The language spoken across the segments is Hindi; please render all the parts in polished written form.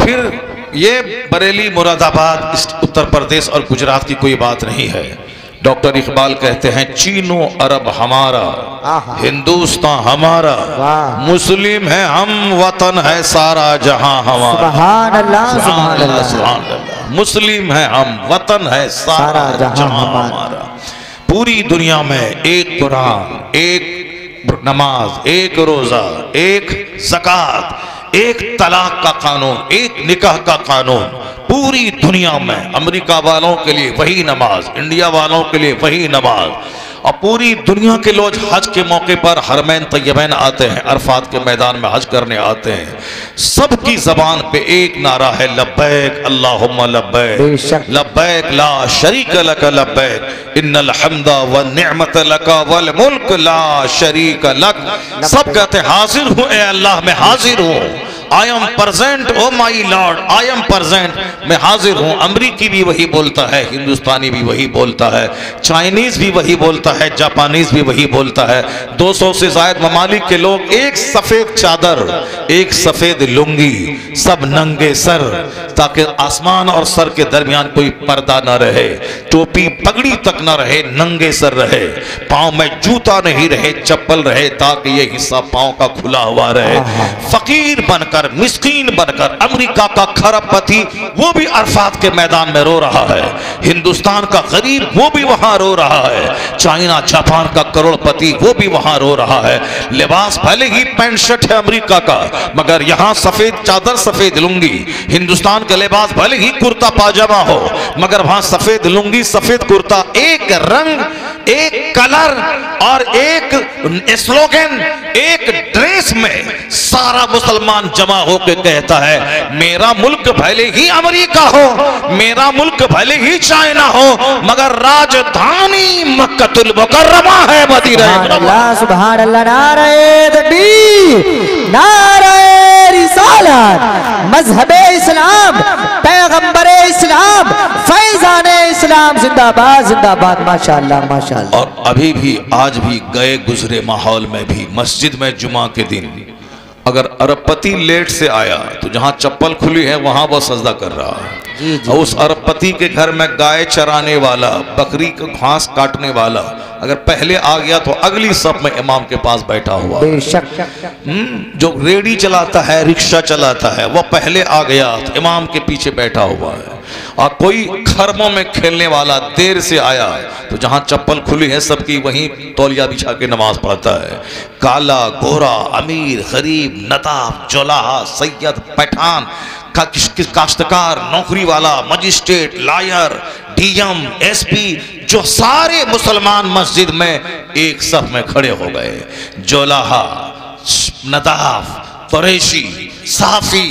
फिर ये बरेली, मुरादाबाद, उत्तर प्रदेश और गुजरात की कोई बात नहीं है। डॉक्टर इकबाल कहते हैं चीनो अरब हमारा, हिंदुस्तान हमारा, मुस्लिम है हम, वतन है सारा जहां हमारा। सुभान अल्लाह, सुभान अल्लाह, सुभान अल्लाह। मुस्लिम है हम, वतन है सारा जहां हमारा। पूरी दुनिया में एक कुरान, एक नमाज, एक रोजा, एक ज़कात, एक तलाक का कानून, एक निकाह का कानून। पूरी दुनिया में अमेरिका वालों के लिए वही नमाज, इंडिया वालों के लिए वही नमाज। और पूरी दुनिया के लोग हज के मौके पर हरमैन तैयबैन आते हैं, अरफात के मैदान में हज करने आते हैं। सबकी जबान पे एक नारा है, लब्बैक अल्लाहुम्मा लब्बैक, लब्बैक ला शरीक लक लब्बैक, इन्नल हम्दा व निअमत लक वल मुल्क ला शरीक लक। सब कहते हैं हाजिर हूँ ए अल्लाह, मैं हाजिर हूँ। I am present oh my lord, I am present, मैं हाजिर हूँ। अमरीकी भी वही बोलता है, हिंदुस्तानी भी वही बोलता है, चाइनीज भी वही बोलता है, जापानीज भी वही बोलता है। 200 से ज्यादा ममालिक के लोग एक सफेद चादर, एक सफेद लुंगी, सब नंगे सर, ताकि आसमान और सर के दरमियान कोई पर्दा न रहे, टोपी पगड़ी तक न रहे, नंगे सर रहे, पांव में जूता नहीं रहे, चप्पल रहे, ताकि ये हिस्सा पांव का खुला हुआ रहे। फकीर बनकर, मिस्कीन बनकर अमेरिका का खरबपति वो भी अरफात के मैदान में रो रहा है, हिंदुस्तान का गरीब वो भी वहां रो रहा है, चाइना जापान का करोड़पति वो भी वहां रो रहा है। लिबास भले ही पैंट शर्ट है अमेरिका का, मगर यहां सफेद चादर, सफेद लुंगी। हिंदुस्तान का लिबास भले ही कुर्ता पाजामा हो, मगर वहां सफेद लुंगी, सफेद कुर्ता, एक रंग, एक कलर और एक स्लोगन, एक ड्रेस में सारा मुसलमान जमा होकर कहता है मेरा मुल्क भले ही अमेरिका हो, मेरा मुल्क भले ही चाइना हो, मगर राजधानी मक्कतुल मुकर्रमा है, मदीना। सुभान अल्लाह, नारे तकबीर, नारे रिसालत, मजहबे इस्लाम, पैगंबरे इस्लाम, फैजाने इस्लाम जिंदाबाद, जिंदाबाद, माशाअल्लाह, माशाअल्लाह। और अभी भी, आज भी गए गुजरे माहौल में भी मस्जिद में जुमा के दिन अगर अरबपति लेट से आया तो जहां चप्पल खुली है वहां वो सजदा कर रहा है। और उस अरबपति के घर में गाय चराने वाला, बकरी को घास काटने वाला अगर पहले आ गया तो अगली सब में इमाम के पास बैठा हुआ। जो रेडी चलाता है, रिक्शा चलाता है, वो पहले आ गया तो इमाम के पीछे बैठा हुआ है। और कोई खरमों में खेलने वाला देर से आया तो जहां चप्पल खुली है सबकी वहीं तौलिया बिछा के नमाज पढ़ता है। काला, गोरा, अमीर, गरीब, नदाब, जोलाहा, सैयद, पठान, काश्तकार, नौकरी वाला, मजिस्ट्रेट, लायर, डीएम, एसपी, जो सारे मुसलमान मस्जिद में एक सफ में खड़े हो गए। जोलाहा, नदाफ, कुरैशी, साफी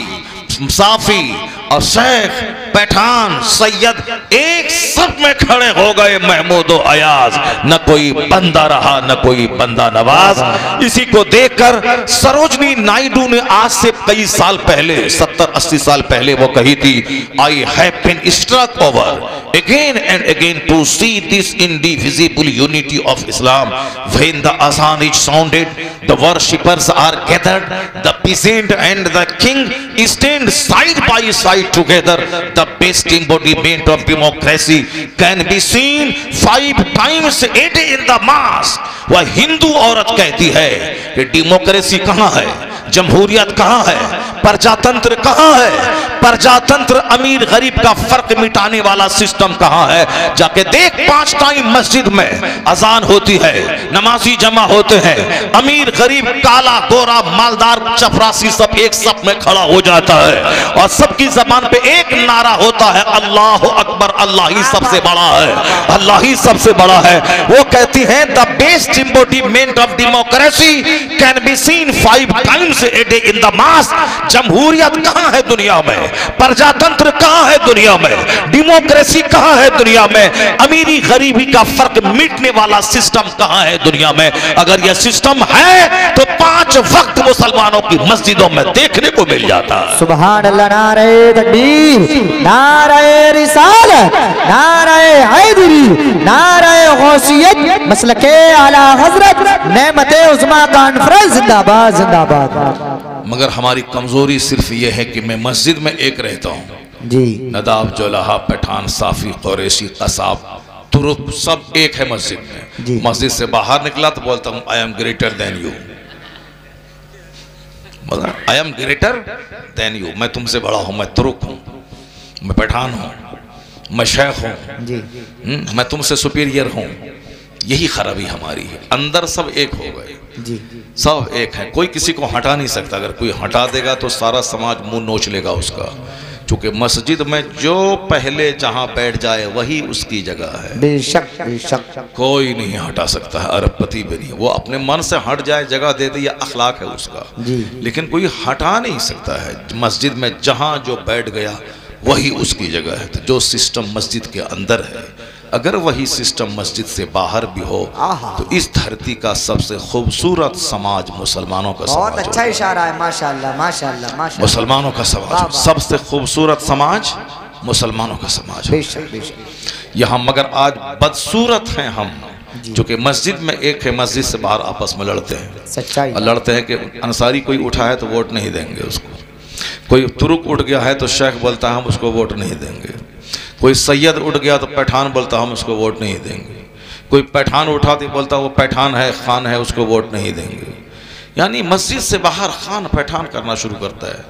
और शेख, पठान, सैयद एक सब में खड़े हो गए। महमूद और अयाज, न कोई बंदा रहा न कोई बंदा नवाज। इसी को देखकर सरोजनी नायडू ने आज से कई साल पहले, 70-80 साल पहले वो कही थी, I have been struck over again and again to see this indivisible unity of Islam. When the azan is sounded, the worshippers are gathered, the peasant and the king stand side by side together. The best embodiment of democracy can be seen 5 times a day in the mosque. वह हिंदू औरत कहती है कि डेमोक्रेसी कहाँ है, जमहूरियत कहाँ है, प्रजातंत्र कहाँ है, प्रजातंत्र अमीर गरीब का फर्क मिटाने वाला सिस्टम कहाँ है। जाके देख, 5 टाइम मस्जिद में अजान होती है, नमाजी जमा होते हैं, अमीर गरीब, काला गोरा, मालदार, चपरासी सब एक सब में खड़ा हो जाता है और सबकी जबान पे एक नारा होता है, अल्लाह अकबर, अल्लाह ही सबसे बड़ा है, अल्लाह ही सबसे बड़ा है। वो कहती है the best embodiment of democracy can be seen 5 times a day in the mask. जमहूरियत कहाँ है दुनिया में, प्रजातंत्र कहाँ है दुनिया में, डेमोक्रेसी कहाँ है दुनिया में, अमीरी गरीबी का फर्क मिटने वाला सिस्टम कहाँ है दुनिया में। अगर यह सिस्टम है तो 5 वक्त मुसलमानों की मस्जिदों में देखने को मिल जाता है। सुभान अल्लाह, नारे तकबीर, नारे रिसालत, नारे हैदरी, नारे गौसियत, मसलके आला हजरत, नेमते उज़्मा कॉन्फ्रेंस जिंदाबाद, जिंदाबाद। मगर हमारी कमजोरी सिर्फ ये है कि मैं मस्जिद में एक रहता हूँ जी। नदाब, जोलाहा, पठान, साफी, कुरैशी, कसाब, तुरुक सब एक है मस्जिद में। मस्जिद से बाहर निकला तो बोलता हूँ I M greater than you, I am greater than you, मैं तुमसे बड़ा हूँ, मैं तुरुक हूँ, मैं पठान हूँ, मैं शेख हूँ, मैं तुमसे सुपीरियर हूँ। यही खराबी हमारी है। अंदर सब एक हो गए जी, सब एक है, कोई किसी को हटा नहीं सकता। अगर कोई हटा देगा तो सारा समाज मुंह नोच लेगा उसका। चूंकि मस्जिद में जो पहले जहां बैठ जाए वही उसकी जगह है, बेशक बेशक, कोई नहीं हटा सकता है, अरबपति भी नहीं। वो अपने मन से हट जाए, जगह दे दे, या अखलाक है उसका जी। लेकिन कोई हटा नहीं सकता है। मस्जिद में जहां जो बैठ गया वही उसकी जगह है। तो जो सिस्टम मस्जिद के अंदर है, अगर वही सिस्टम मस्जिद से बाहर भी हो तो इस धरती का सबसे खूबसूरत समाज मुसलमानों का समाज। बहुत अच्छा इशारा है, माशाअल्लाह माशाअल्लाह माशाअल्लाह। मुसलमानों का समाज, सबसे खूबसूरत समाज मुसलमानों का समाज है यहाँ। मगर आज बदसूरत हैं हम, जो कि मस्जिद में एक है, मस्जिद से बाहर आपस में लड़ते हैं। सच्चाई, लड़ते हैं कि अंसारी कोई उठा है तो वोट नहीं देंगे उसको, कोई तुरुक उठ गया है तो शेख बोलता है हम उसको वोट नहीं देंगे, कोई सैयद उठ गया तो पठान बोलता हम उसको वोट नहीं देंगे, कोई पठान उठा तो बोलता वो पठान है, खान है, उसको वोट नहीं देंगे। यानी मस्जिद से बाहर खान पठान करना शुरू करता है।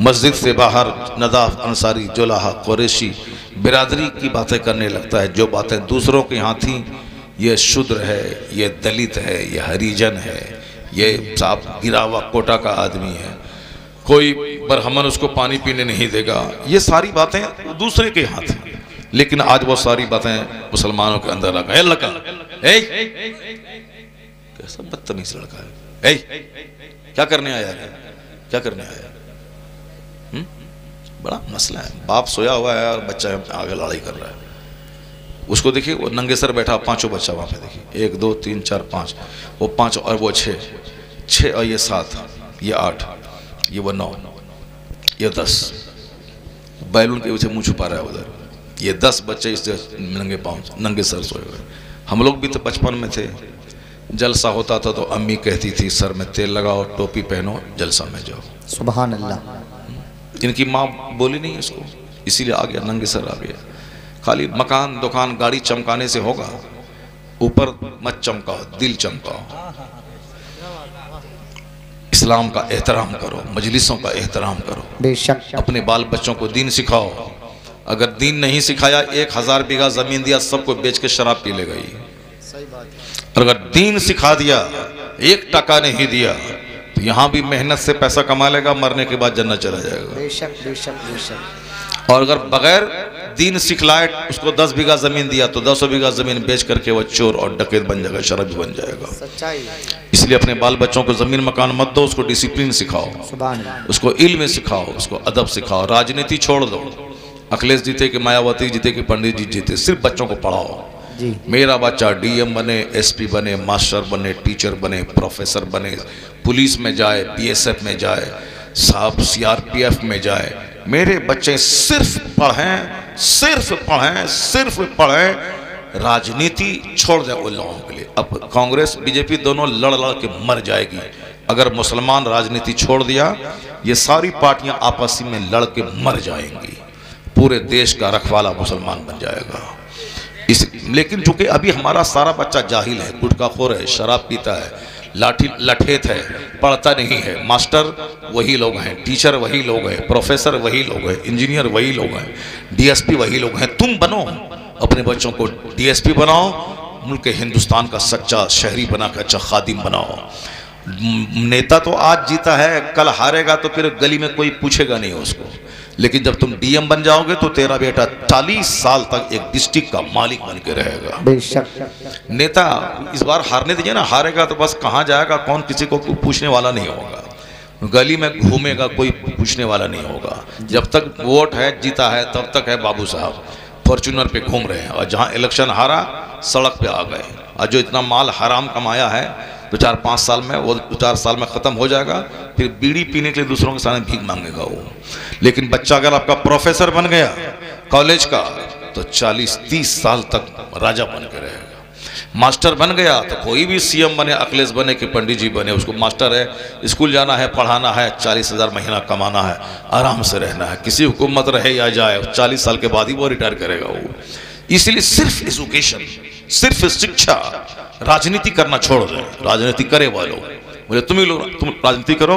मस्जिद से बाहर नदाफ, अंसारी, जोलाहा, कुरैशी बिरादरी की बातें करने लगता है। जो बातें दूसरों के यहाँ थी, ये शूद्र है, ये दलित है, ये हरिजन है, ये साहब गिरा हुआ कोटा का आदमी है, कोई बरहमन उसको पानी पीने नहीं देगा, ये सारी बातें दूसरे के यहाँ थी। लेकिन आज वो सारी बातें मुसलमानों के अंदर आ गए। लड़का कैसा बदतमीज लड़का है, क्या करने आया है, क्या करने आया? बड़ा मसला है। बाप सोया हुआ है और बच्चा आगे लड़ाई कर रहा है। उसको देखिए, वो नंगे सर बैठा, पांचों बच्चा वहां पे देखिए, 1 2 3 4 5, वो 5 और वो 6 और ये 7, ये 8, ये वो 9, ये 10। बैलून के पीछे मुंह छुपा रहा है उधर। ये 10 बच्चे इससे नंगे पाँव, नंगे सर सोए हुए। हम लोग भी तो बचपन में थे, जलसा होता था तो अम्मी कहती थी सर में तेल लगाओ, टोपी पहनो, जलसा में जाओ। सुभान अल्लाह। इनकी माँ बोली नहीं इसको, इसीलिए आ गया, नंगे सर आ गया। खाली मकान दुकान गाड़ी चमकाने से होगा, ऊपर मत चमकाओ, दिल चमकाओ। इस्लाम का एहतराम करो, मजलिसों का एहतराम करो, बेशक। अपने बाल बच्चों को दीन सिखाओ। अगर दीन नहीं सिखाया, 1000 बीघा जमीन दिया, सबको बेच के शराब पी लेगा ये। और अगर दीन सिखा दिया, 1 टका नहीं दिया, तो यहाँ भी मेहनत से पैसा कमा लेगा, मरने के बाद जन्नत चला जाएगा। बेशक बेशक बेशक। और अगर बगैर दीन सिखलाए उसको 10 बीघा जमीन दिया, तो 10 बीघा जमीन बेच करके वह चोर और डकैत बन जाएगा, शराबी बन जाएगा। सच्चाई। इसलिए अपने बाल बच्चों को जमीन मकान मत दो, उसको डिसिप्लिन सिखाओ, उसको इल्म सिखाओ, उसको अदब सिखाओ। राजनीति छोड़ दो, अखिलेश जीते कि मायावती जीते कि पंडित जी जीते, सिर्फ बच्चों को पढ़ाओ। मेरा बच्चा डीएम बने, एसपी बने, मास्टर बने, टीचर बने, प्रोफेसर बने, पुलिस में जाए, बीएसएफ में जाए, साहब सीआरपीएफ में जाए। मेरे बच्चे सिर्फ पढ़ें, सिर्फ पढ़ें, सिर्फ पढ़ें, राजनीति छोड़ दें उन लोगों के लिए। अब कांग्रेस बीजेपी दोनों लड़ लड़ के मर जाएगी। अगर मुसलमान राजनीति छोड़ दिया, ये सारी पार्टियां आपस में लड़ के मर जाएंगी, पूरे देश का रखवाला मुसलमान बन जाएगा। लेकिन चूंकि अभी हमारा सारा बच्चा जाहिल है, गुटखाखोर है, शराब पीता है, लाठी लठेत है, पढ़ता नहीं है। मास्टर वही लोग हैं, टीचर वही लोग हैं, प्रोफेसर वही लोग हैं, इंजीनियर वही लोग हैं, डीएसपी वही लोग हैं। तुम बनो, अपने बच्चों को डीएसपी बनाओ, मुल्क हिंदुस्तान का सच्चा शहरी बना के अच्छा खादिम बनाओ। नेता तो आज जीता है, कल हारेगा तो फिर गली में कोई पूछेगा नहीं उसको। लेकिन जब तुम डीएम बन जाओगे तो तेरा बेटा 40 साल तक एक डिस्ट्रिक्ट का मालिक बन के रहेगा। बेशक। नेता इस बार हारने दीजिए ना, हारेगा तो बस कहाँ जाएगा, कौन किसी को पूछने वाला नहीं होगा, गली में घूमेगा, कोई पूछने वाला नहीं होगा। जब तक वोट है, जीता है, तब तक है बाबू साहब फॉर्चूनर पे घूम रहे हैं, और जहाँ इलेक्शन हारा सड़क पे आ गए। और जो इतना माल हराम कमाया है 2-4-5 साल में, वो 2-4 साल में ख़त्म हो जाएगा, फिर बीड़ी पीने के लिए दूसरों के सामने भीख मांगेगा वो। लेकिन बच्चा अगर आपका प्रोफेसर बन गया कॉलेज का, तो 40-30 साल तक राजा बन के रहेगा। मास्टर बन गया तो कोई भी सीएम बने, अखिलेश बने कि पंडित जी बने, उसको मास्टर है, स्कूल जाना है, पढ़ाना है, 40,000 महीना कमाना है, आराम से रहना है। किसी हुकूमत रहे या जाए, 40 साल के बाद ही वो रिटायर करेगा वो। इसलिए सिर्फ एजुकेशन, सिर्फ शिक्षा, राजनीति करना छोड़ दें। राजनीति करे वालों, बोले तुम राजनीति करो,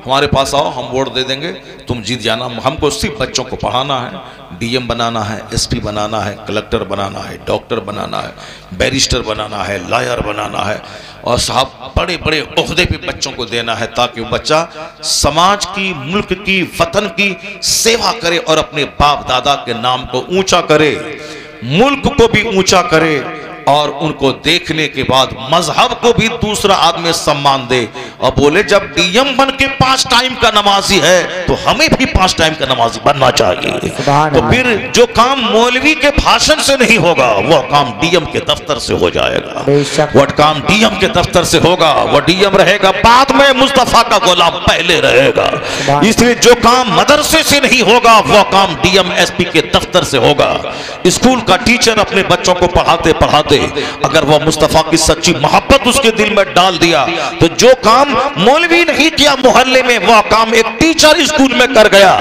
हमारे पास आओ, हम वोट दे देंगे, तुम जीत जाना। हमको सिर्फ बच्चों को पढ़ाना है, डीएम बनाना है, एसपी बनाना है, कलेक्टर बनाना है, डॉक्टर बनाना है, बैरिस्टर बनाना है, लॉयर बनाना है, और साहब बड़े बड़े ओहदे पे बच्चों को देना है, ताकि वो बच्चा समाज की, मुल्क की, वतन की सेवा करे और अपने बाप दादा के नाम को ऊंचा करे, मुल्क को भी ऊंचा करे, और उनको देखने के बाद मजहब को भी दूसरा आदमी सम्मान दे। और बोले जब डीएम बन के 5 टाइम का नमाजी है तो हमें भी 5 टाइम का नमाजी बनना चाहिए। तो फिर जो काम मौलवी के भाषण से नहीं होगा वह काम डीएम के दफ्तर से हो जाएगा। वह काम डीएम के दफ्तर से होगा, वह डीएम रहेगा बाद में, मुस्तफा का गुलाम पहले रहेगा। इसलिए जो काम मदरसे से नहीं होगा वह काम डीएम एसपी के दफ्तर से होगा। स्कूल का टीचर अपने बच्चों को पढ़ाते पढ़ाते अगर वह मुस्तफा की सच्ची मोहब्बत उसके दिल में डाल दिया तो जो काम मौलवी नहीं किया मोहल्ले में, वह काम एक टीचर स्कूल में कर गया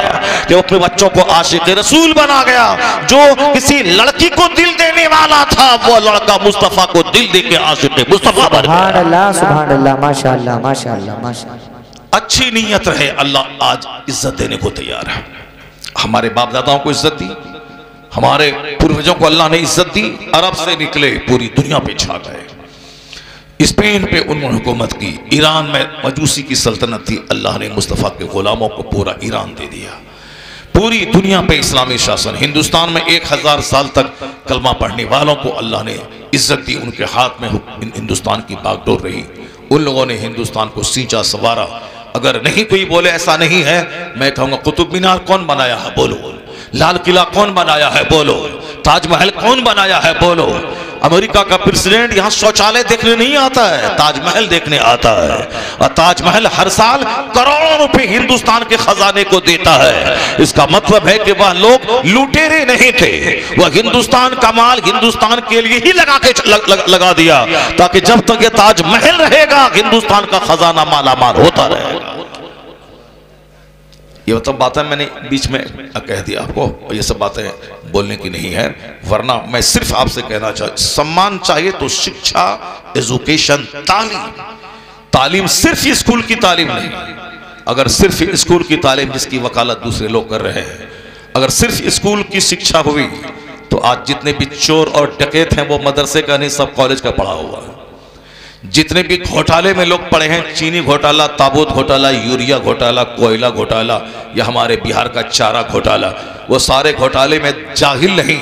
कि अपने बच्चों को आशिक रसूल बना गया। जो किसी लड़की को दिल देने वाला था वो लड़का मुस्तफा को दिल देके आशिक मुस्तफा बन गया। सुभान अल्लाह, माशाअल्लाह, माशाअल्लाह, माशाअल्लाह। अच्छी नीयत रहे, अल्लाह आज इज्जत देने को तैयार है। हमारे बाप दादाओं को इज्जत दी, हमारे पूर्वजों को अल्लाह ने इज्जत दी, अरब से निकले पूरी दुनिया पे छा गए। स्पेन पे उन्होंने हुकूमत की, ईरान में मजूसी की सल्तनत थी, अल्लाह ने मुस्तफ़ा के गुलामों को पूरा ईरान दे दिया। पूरी दुनिया पे इस्लामी शासन, हिंदुस्तान में 1000 साल तक कलमा पढ़ने वालों को अल्लाह ने इज्जत दी, उनके हाथ में हिंदुस्तान की बागडोर रही। उन लोगों ने हिंदुस्तान को सींचा संवारा। अगर नहीं कोई बोले ऐसा नहीं है, मैं कहूँगा कुतुब मीनार कौन बनाया है बोलो, लाल किला कौन बनाया है बोलो, ताजमहल कौन बनाया है बोलो। अमेरिका का प्रेसिडेंट यहाँ शौचालय देखने नहीं आता है, ताजमहल देखने आता है। और ताजमहल हर साल करोड़ों रुपए हिंदुस्तान के खजाने को देता है। इसका मतलब है कि वह लोग लुटेरे नहीं थे, वह हिंदुस्तान का माल हिंदुस्तान के लिए ही लगा दिया, ताकि जब तक ये ताजमहल रहेगा हिंदुस्तान का खजाना मालामाल होता रहेगा। ये मतलब बातें मैंने बीच में कह दिया आपको, ये सब बातें बोलने की नहीं है, वरना मैं सिर्फ आपसे कहना सम्मान चाहिए तो शिक्षा, एजुकेशन, तालीम सिर्फ स्कूल की तालीम नहीं। अगर सिर्फ स्कूल की तालीम जिसकी वकालत दूसरे लोग कर रहे हैं, अगर सिर्फ स्कूल की शिक्षा हुई तो आज जितने भी चोर और डकैत हैं वो मदरसे का नहीं, सब कॉलेज का पढ़ा हुआ है। जितने भी घोटाले में लोग पड़े हैं, चीनी घोटाला, ताबूत घोटाला, यूरिया घोटाला, कोयला घोटाला, या हमारे बिहार का चारा घोटाला, वो सारे घोटाले में जाहिल नहीं,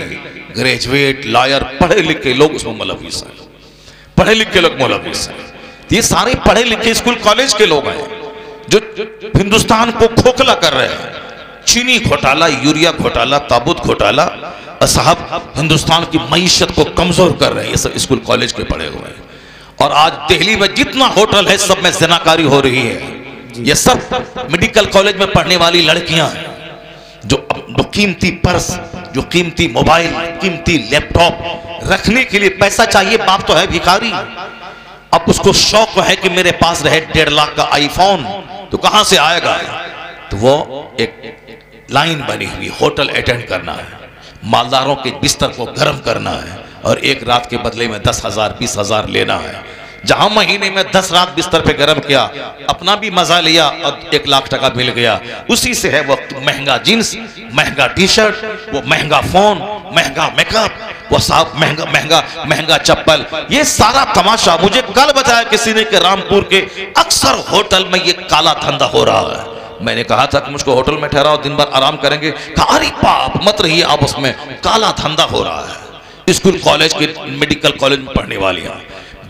ग्रेजुएट, लॉयर, पढ़े लिखे लोग उसमें मुलविस हैं। पढ़े लिखे लोग मुलविस हैं। ये सारे पढ़े लिखे स्कूल कॉलेज के लोग हैं जो हिंदुस्तान को खोखला कर रहे हैं। चीनी घोटाला, यूरिया घोटाला, ताबूत घोटाला, साहब हिंदुस्तान की मईशत को कमजोर कर रहे हैं। ये सब स्कूल कॉलेज के पढ़े हुए हैं। और आज दिल्ली में जितना होटल है सब में ज़िनाकारी हो रही है। ये सब मेडिकल कॉलेज में पढ़ने वाली लड़कियां हैं जो कीमती पर्स, जो कीमती मोबाइल, कीमती लैपटॉप रखने के लिए पैसा चाहिए। बाप तो है भिखारी, अब उसको शौक है कि मेरे पास रहे 1.5 लाख का आईफोन, तो कहां से आएगा। तो वो एक लाइन बनी हुई, होटल अटेंड करना है, मालदारों के बिस्तर को गर्म करना है और एक रात के बदले में 10,000 20,000 लेना है। जहां महीने में 10 रात बिस्तर पे गर्म किया, अपना भी मजा लिया और 1 लाख टका मिल गया। उसी से है वो महंगा जींस, महंगा टी शर्ट, वो महंगा फोन, महंगा मेकअप, वो साहब महंगा महंगा महंगा चप्पल। ये सारा तमाशा मुझे कल बताया किसी ने कि रामपुर के अक्सर होटल में ये काला धंधा हो रहा है। मैंने कहा था कि मुझको होटल में ठहराओ, दिन भर आराम करेंगे। कहा अरे बाप मत रहिए आप, उसमें काला धंधा हो रहा है। स्कूल कॉलेज के, मेडिकल कॉलेज में पढ़ने वाली हैं,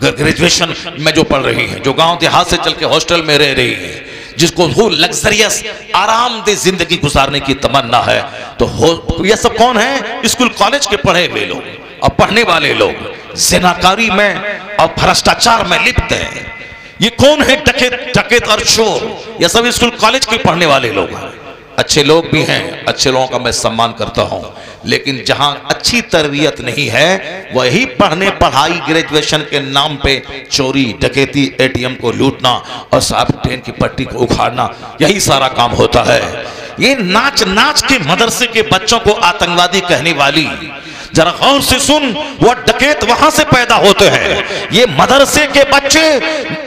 ग्रेजुएशन में जो पढ़ रही हैं, जो गांव देहात से चल के हॉस्टल में रह रही हैं, जिसको वो लग्जरियस आरामदेह जिंदगी गुजारने की तमन्ना है, तो ये सब कौन है? स्कूल कॉलेज के पढ़े हुए लोग और पढ़ने वाले लोग ज़िनाकारी में और भ्रष्टाचार में लिप्त हैं। ये कौन है? डकैत और चोर, ये सब स्कूल कॉलेज के पढ़ने वाले लोग हैं। अच्छे लोग भी हैं, अच्छे लोगों का मैं सम्मान करता हूं, लेकिन जहां अच्छी तरबियत नहीं है वही पढ़ने पढ़ाई ग्रेजुएशन के नाम पे चोरी डकैती, एटीएम को लूटना और साहब ट्रेन की पट्टी को उखाड़ना, यही सारा काम होता है। ये नाच नाच के मदरसे के बच्चों को आतंकवादी कहने वाली, जरा गौर से सुन, वो डकैत वहां से पैदा होते हैं। ये मदरसे के बच्चे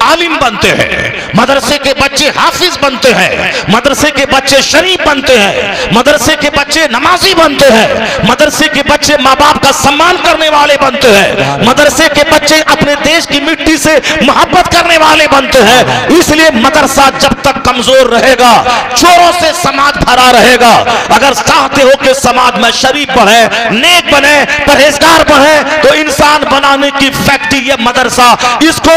आलिम बनते हैं, मदरसे के बच्चे हाफिज बनते हैं, मदरसे के बच्चे शरीफ बनते हैं, मदरसे के बच्चे नमाजी बनते हैं, मदरसे के बच्चे माँ बाप का सम्मान करने वाले बनते हैं, मदरसे के बच्चे अपने देश की मिट्टी से मोहब्बत करने वाले बनते हैं। इसलिए मदरसा जब तक कमजोर रहेगा, चोरों से समाज भरा रहेगा। अगर चाहते हो कि समाज में शरीफ बने, नेक बने, परहेजगार बने, तो इंसान बनाने की फैक्ट्री ये मदरसा, इसको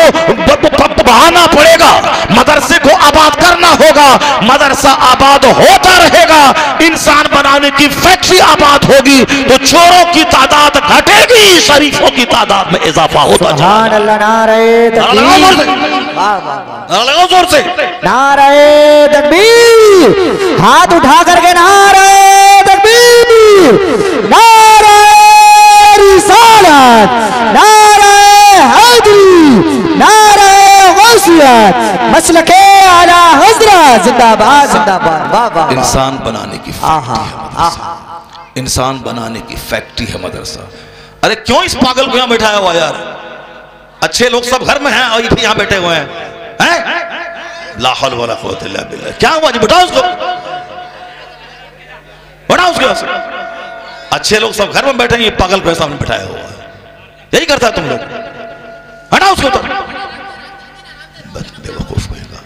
बढ़ाना पड़ेगा, मदरसे को आबाद करना होगा। मदरसा आबाद होता रहेगा, इंसान बनाने की फैक्ट्री आबाद होगी, तो चोरों की तादाद घटेगी, शरीफों की तादाद में इजाफा होता जाएगा। लगाओ जोर से नारे तकबीर, हाथ उठा करके नारे तकबीर, नारे रिसालत, नारे हैदरी, नारे गौसियत, मसलके आला हज़रत जिंदाबाद जिंदाबाद। वाह वाह। इंसान बनाने की फैक्ट्री है, इंसान बनाने की फैक्ट्री है मदरसा। अरे क्यों इस पागल को यहां बैठाया हुआ यार? अच्छे लोग सब घर में हैं और ये भी यहां बैठे हुए हैं। ला हौल वला कुव्वता इल्ला बिल्लाह। क्या हुआ जी? बताओ उसको, बताओ उसको। अच्छे लोग सब घर में बैठे हैं, ये पागल को सामने बैठाया हुआ है। यही करता है तुम लोग, हटाओ उसको। तो बेवकूफ कहेगा।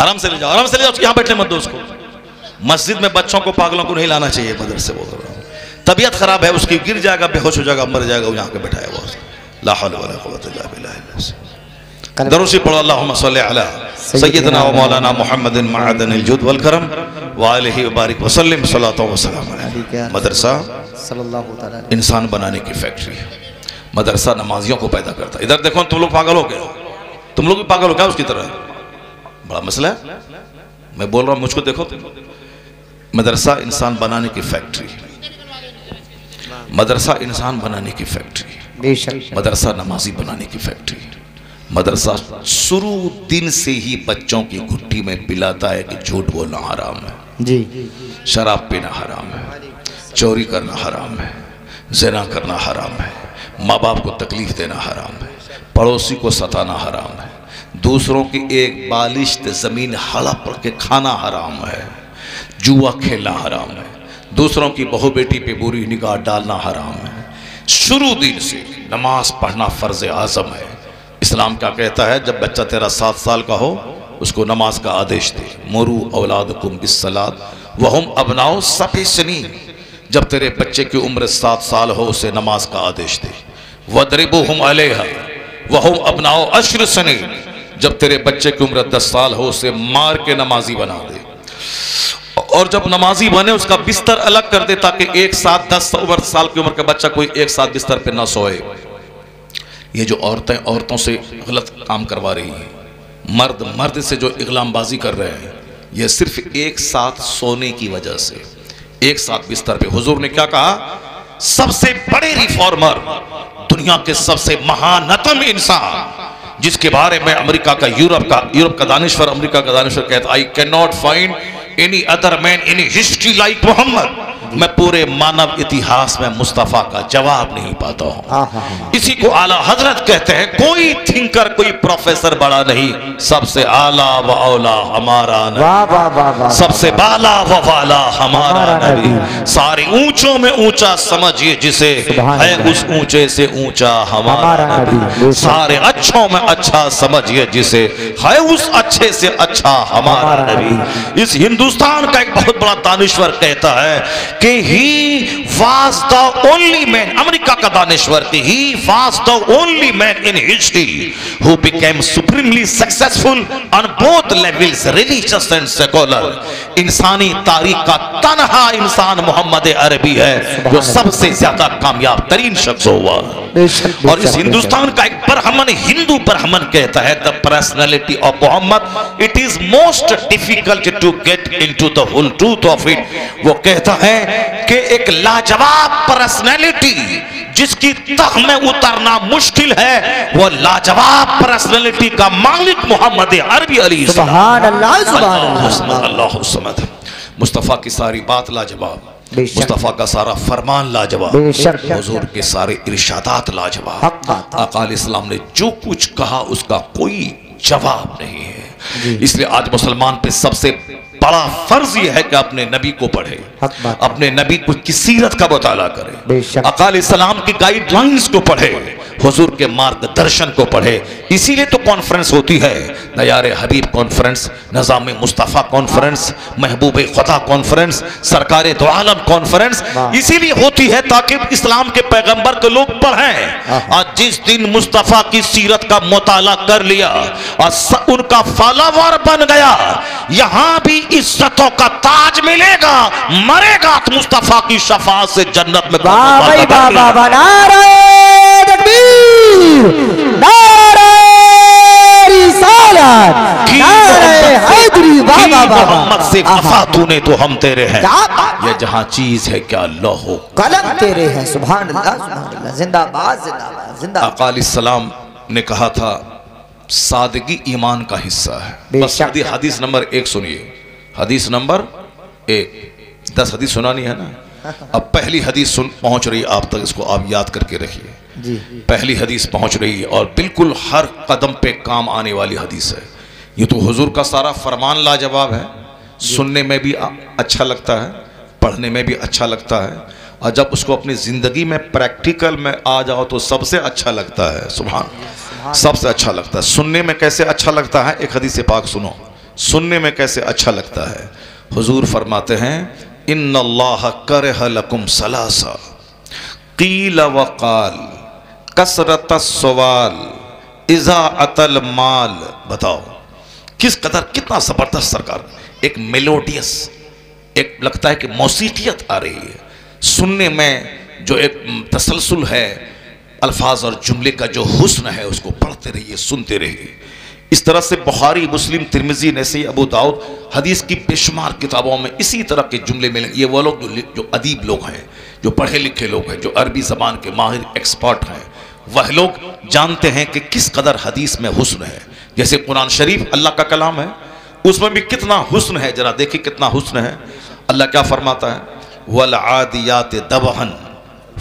आराम से ले जाओ, आराम से ले जाओ, यहां बैठने मत दो उसको। मस्जिद में बच्चों को, पागलों को नहीं लाना चाहिए मदरसे। बोल रहा हूं, तबीयत खराब है उसकी, गिर जाएगा, बेहोश हो जाएगा, मर जाएगा, वो यहां के बैठाया हुआ। ला हौल वला कुव्वता इल्ला बिल्लाह। दरूद पढ़ो, अल्लाहुम्मा सल्लि अला सय्यिदना व मौलाना मुहम्मदिन मअदनिल जुद वल करम व आलिहि व बारिक व सल्लिम सल्लल्लाहु व सल्लम अलैहि। मदरसा सल्लल्लाहु तआला इंसान बनाने की फैक्ट्री है। मदरसा नमाजियों को पैदा करता है। इधर देखो, तुम लोग पागल हो गए, तुम लोग भी पागल हो क्या उसकी तरह? बड़ा मसला है। मैं बोल रहा हूं, मुझको देखो। मदरसा इंसान बनाने की फैक्ट्री, मदरसा इंसान बनाने की फैक्ट्री, मदरसा नमाजी बनाने की फैक्ट्री। मदरसा शुरू दिन से ही बच्चों की घुट्टी में पिलाता है कि झूठ बोलना हराम है जी, शराब पीना हराम है, चोरी करना हराम है, ज़िना करना हराम है, माँ बाप को तकलीफ देना हराम है, पड़ोसी को सताना हराम है, दूसरों की एक बालिश्त ज़मीन हड़प के खाना हराम है, जुआ खेलना हराम है, दूसरों की बहू बेटी पे बुरी निगाह डालना हराम है। शुरू दिन से नमाज पढ़ना फ़र्ज़ आज़म है। इस्लाम क्या कहता है? जब बच्चा तेरा 7 साल का हो, उसको नमाज का आदेश दे। मुरू औलादकुम बिस्सलात वहुम अबनाउ सब'i सनीन। जब तेरे बच्चे की उम्र 7 साल हो, उसे नमाज का आदेश दे। वदरिबुहुम अलैहा वहुम अबनाउ अश्र सनीन। जब तेरे बच्चे की उम्र 10 साल हो, उसे मार के नमाजी बना दे। और जब नमाजी बने, उसका बिस्तर अलग कर दे, ताकि एक साथ 10 साल की उम्र का बच्चा कोई एक साथ बिस्तर पे न सोए। ये जो औरतें औरतों से गलत काम करवा रही हैं, मर्द मर्द से जो इग़लामबाजी कर रहे हैं, ये सिर्फ एक साथ सोने की वजह से, एक साथ बिस्तर पे। हुजूर ने क्या कहा? सबसे बड़े रिफॉर्मर, दुनिया के सबसे महानतम इंसान, जिसके बारे में अमेरिका का यूरोप का दानिश्वर, अमेरिका का दानिश्वर कहता, I can not find any other man in history like Mohammad. मैं पूरे मानव इतिहास में मुस्तफा का जवाब नहीं पाता हूं। इसी को आला हजरत कहते हैं। कोई थिंकर, कोई प्रोफेसर बड़ा नहीं, सबसे आला व औला हमारा नबी, सबसे बाला व वाला हमारा नबी। सारे ऊंचों में ऊंचा समझिए जिसे, है उस ऊंचे से ऊंचा हमारा नबी। सारे अच्छों में अच्छा समझिए जिसे, है उस अच्छे से अच्छा हमारा नबी। इस हिंदुस्तान का एक बहुत बड़ा दानिश्वर कहता है कि he was the only man, America का दानिश्वर, he was the only man in history who became supreme supremely successful on both levels, religious and secular. इंसानी तारीख का तनहा इंसान मोहम्मद अरबी है जो सबसे ज्यादा कामयाब तरीन शख्स हुआ। और इस हिंदुस्तान का एक ब्राह्मण हिंदू ब्राह्मण कहता है the personality of Mohammad it is most difficult to get into the whole truth of it. वो कहता है कि एक लाजवाब पर्सनैलिटी जिसकी तह में उतरना मुश्किल है, वो लाजवाब पर्सनैलिटी का मालिक मोहम्मद अरबी अलैहि सलाम। सुभान अल्लाह, सुभान अल्लाह। मुस्तफा की सारी बात लाजवाब, मुस्तफा का सारा फरमान लाजवाब, हुजूर के सारे इरशादात लाजवाब। आका अलैहिस्सलाम ने जो कुछ कहा उसका कोई जवाब नहीं है। इसलिए आज मुसलमान पे सबसे बड़ा फर्ज यह है कि अपने नबी को पढ़े, अपने नबी की सीरत का मुताला करे, आका अलैहिस्सलाम की गाइडलाइंस को पढ़े, हुजूर के मार्गदर्शन को पढ़े। इसीलिए तो कॉन्फ्रेंस होती है, नयारे हबीब कॉन्फ्रेंस, निज़ाम मुस्तफ़ा कॉन्फ्रेंस, महबूब खुदा कॉन्फ्रेंस, सरकार दो आलम कॉन्फ्रेंस इसीलिए होती है ताकि इस्लाम के पैगंबर को लोग पढ़ें। और जिस दिन मुस्तफ़ा की सीरत का मुताला कर लिया और उनका फॉलोवर बन गया, यहां भी इज्जतों का ताज मिलेगा, मरेगा तो मुस्तफ़ा की शफाअत से जन्नत में। मोहम्मद से वफा तूने तो हम तेरे हैं, ये जहां चीज है क्या लोहो कलम तेरे हैं। सुभान अल्लाह, सुभान अल्लाह, जिंदाबाद जिंदाबाद जिंदाबाद। आका अलैहिस्सलाम ने कहा था सादगी ईमान का हिस्सा है। बस हदीस नंबर 1 सुनिए, हदीस नंबर 1। 10 हदीस सुनानी है ना। अब पहली हदीस सुन पहुंच रही आप तक, इसको आप याद करके रखिए। पहली हदीस पहुंच रही है और बिल्कुल हर कदम पे काम आने वाली हदीस है। ये तो हुजूर का सारा फरमान लाजवाब है, सुनने में भी अच्छा लगता है, पढ़ने में भी अच्छा लगता है, और जब उसको अपनी ज़िंदगी में प्रैक्टिकल में आ जाओ तो सबसे अच्छा लगता है। सुभान, सबसे अच्छा लगता है। सुनने में कैसे अच्छा लगता है, एक हदीस पाक सुनो, सुनने में कैसे अच्छा लगता है। हुजूर फरमाते हैं इन्नल्लाह करह लकुम सलासा क़ील वक़ाल कसरतस सवाल इज़ा अतल माल। बताओ किस कदर, कितना ज़बरदस्त सरकार, एक मेलोडियस, एक लगता है कि मौसीकियत आ रही है सुनने में, जो एक तसलसल है अल्फाज और जुमले का जो हुस्न है, उसको पढ़ते रहिए, सुनते रहिए। इस तरह से बुखारी, मुस्लिम, तिरमिज़ी, नसई, अबू दाऊद हदीस की बेशुमार किताबों में इसी तरह के जुमले मिलेंगे। ये वो लोग जो अदीब लोग हैं, जो पढ़े लिखे लोग हैं, जो अरबी ज़बान के माहिर एक्सपर्ट हैं, वह लोग जानते हैं कि किस कदर हदीस में हुस्न है। जैसे कुरान शरीफ अल्लाह का कलाम है, उसमें भी कितना हुस्न है, जरा देखिए कितना हुस्न है। अल्लाह क्या फरमाता है, वल आदियात दबहन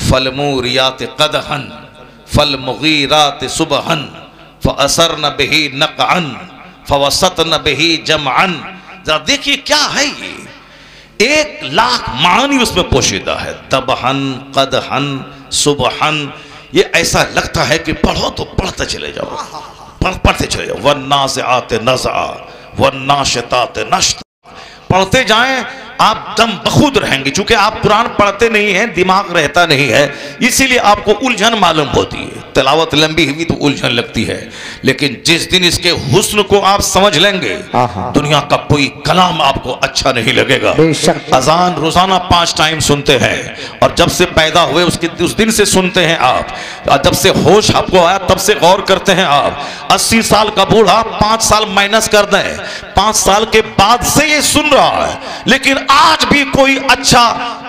फलमूरियात कदहन फलमुगीरात सुबहन फअसरन बिही नक़अन फवसतन बिही जमअन। जरा देखिए क्या है ये, 1,00,000 मानी उसमें पोशीदा है। दबहन, कदहन, सुबहन, ये ऐसा लगता है कि पढ़ो तो पढ़ते चले जाओ, पढ़ते चले जाओ। वन्नाज़िआत नज़अ वन्नाशितात नश्ता, पढ़ते जाएं, आप दम बखुद रहेंगे। चूंकि आप कुरान पढ़ते नहीं हैं, दिमाग रहता नहीं है, इसीलिए आपको उलझन मालूम होती है। तिलावत लंबी हुई तो उलझन लगती है, लेकिन जिस दिन इसके हुस्न को आप समझ लेंगे, दुनिया का कोई कलाम आपको अच्छा नहीं लगेगा। अजान रोजाना 5 टाइम सुनते हैं, और जब से पैदा हुए उस दिन से सुनते हैं आप, और जब से होश आपको आया तब से गौर करते हैं आप। 80 साल का बूढ़ा 5 साल माइनस कर दें, 5 साल के बाद से ये सुन रहा है, लेकिन आज भी कोई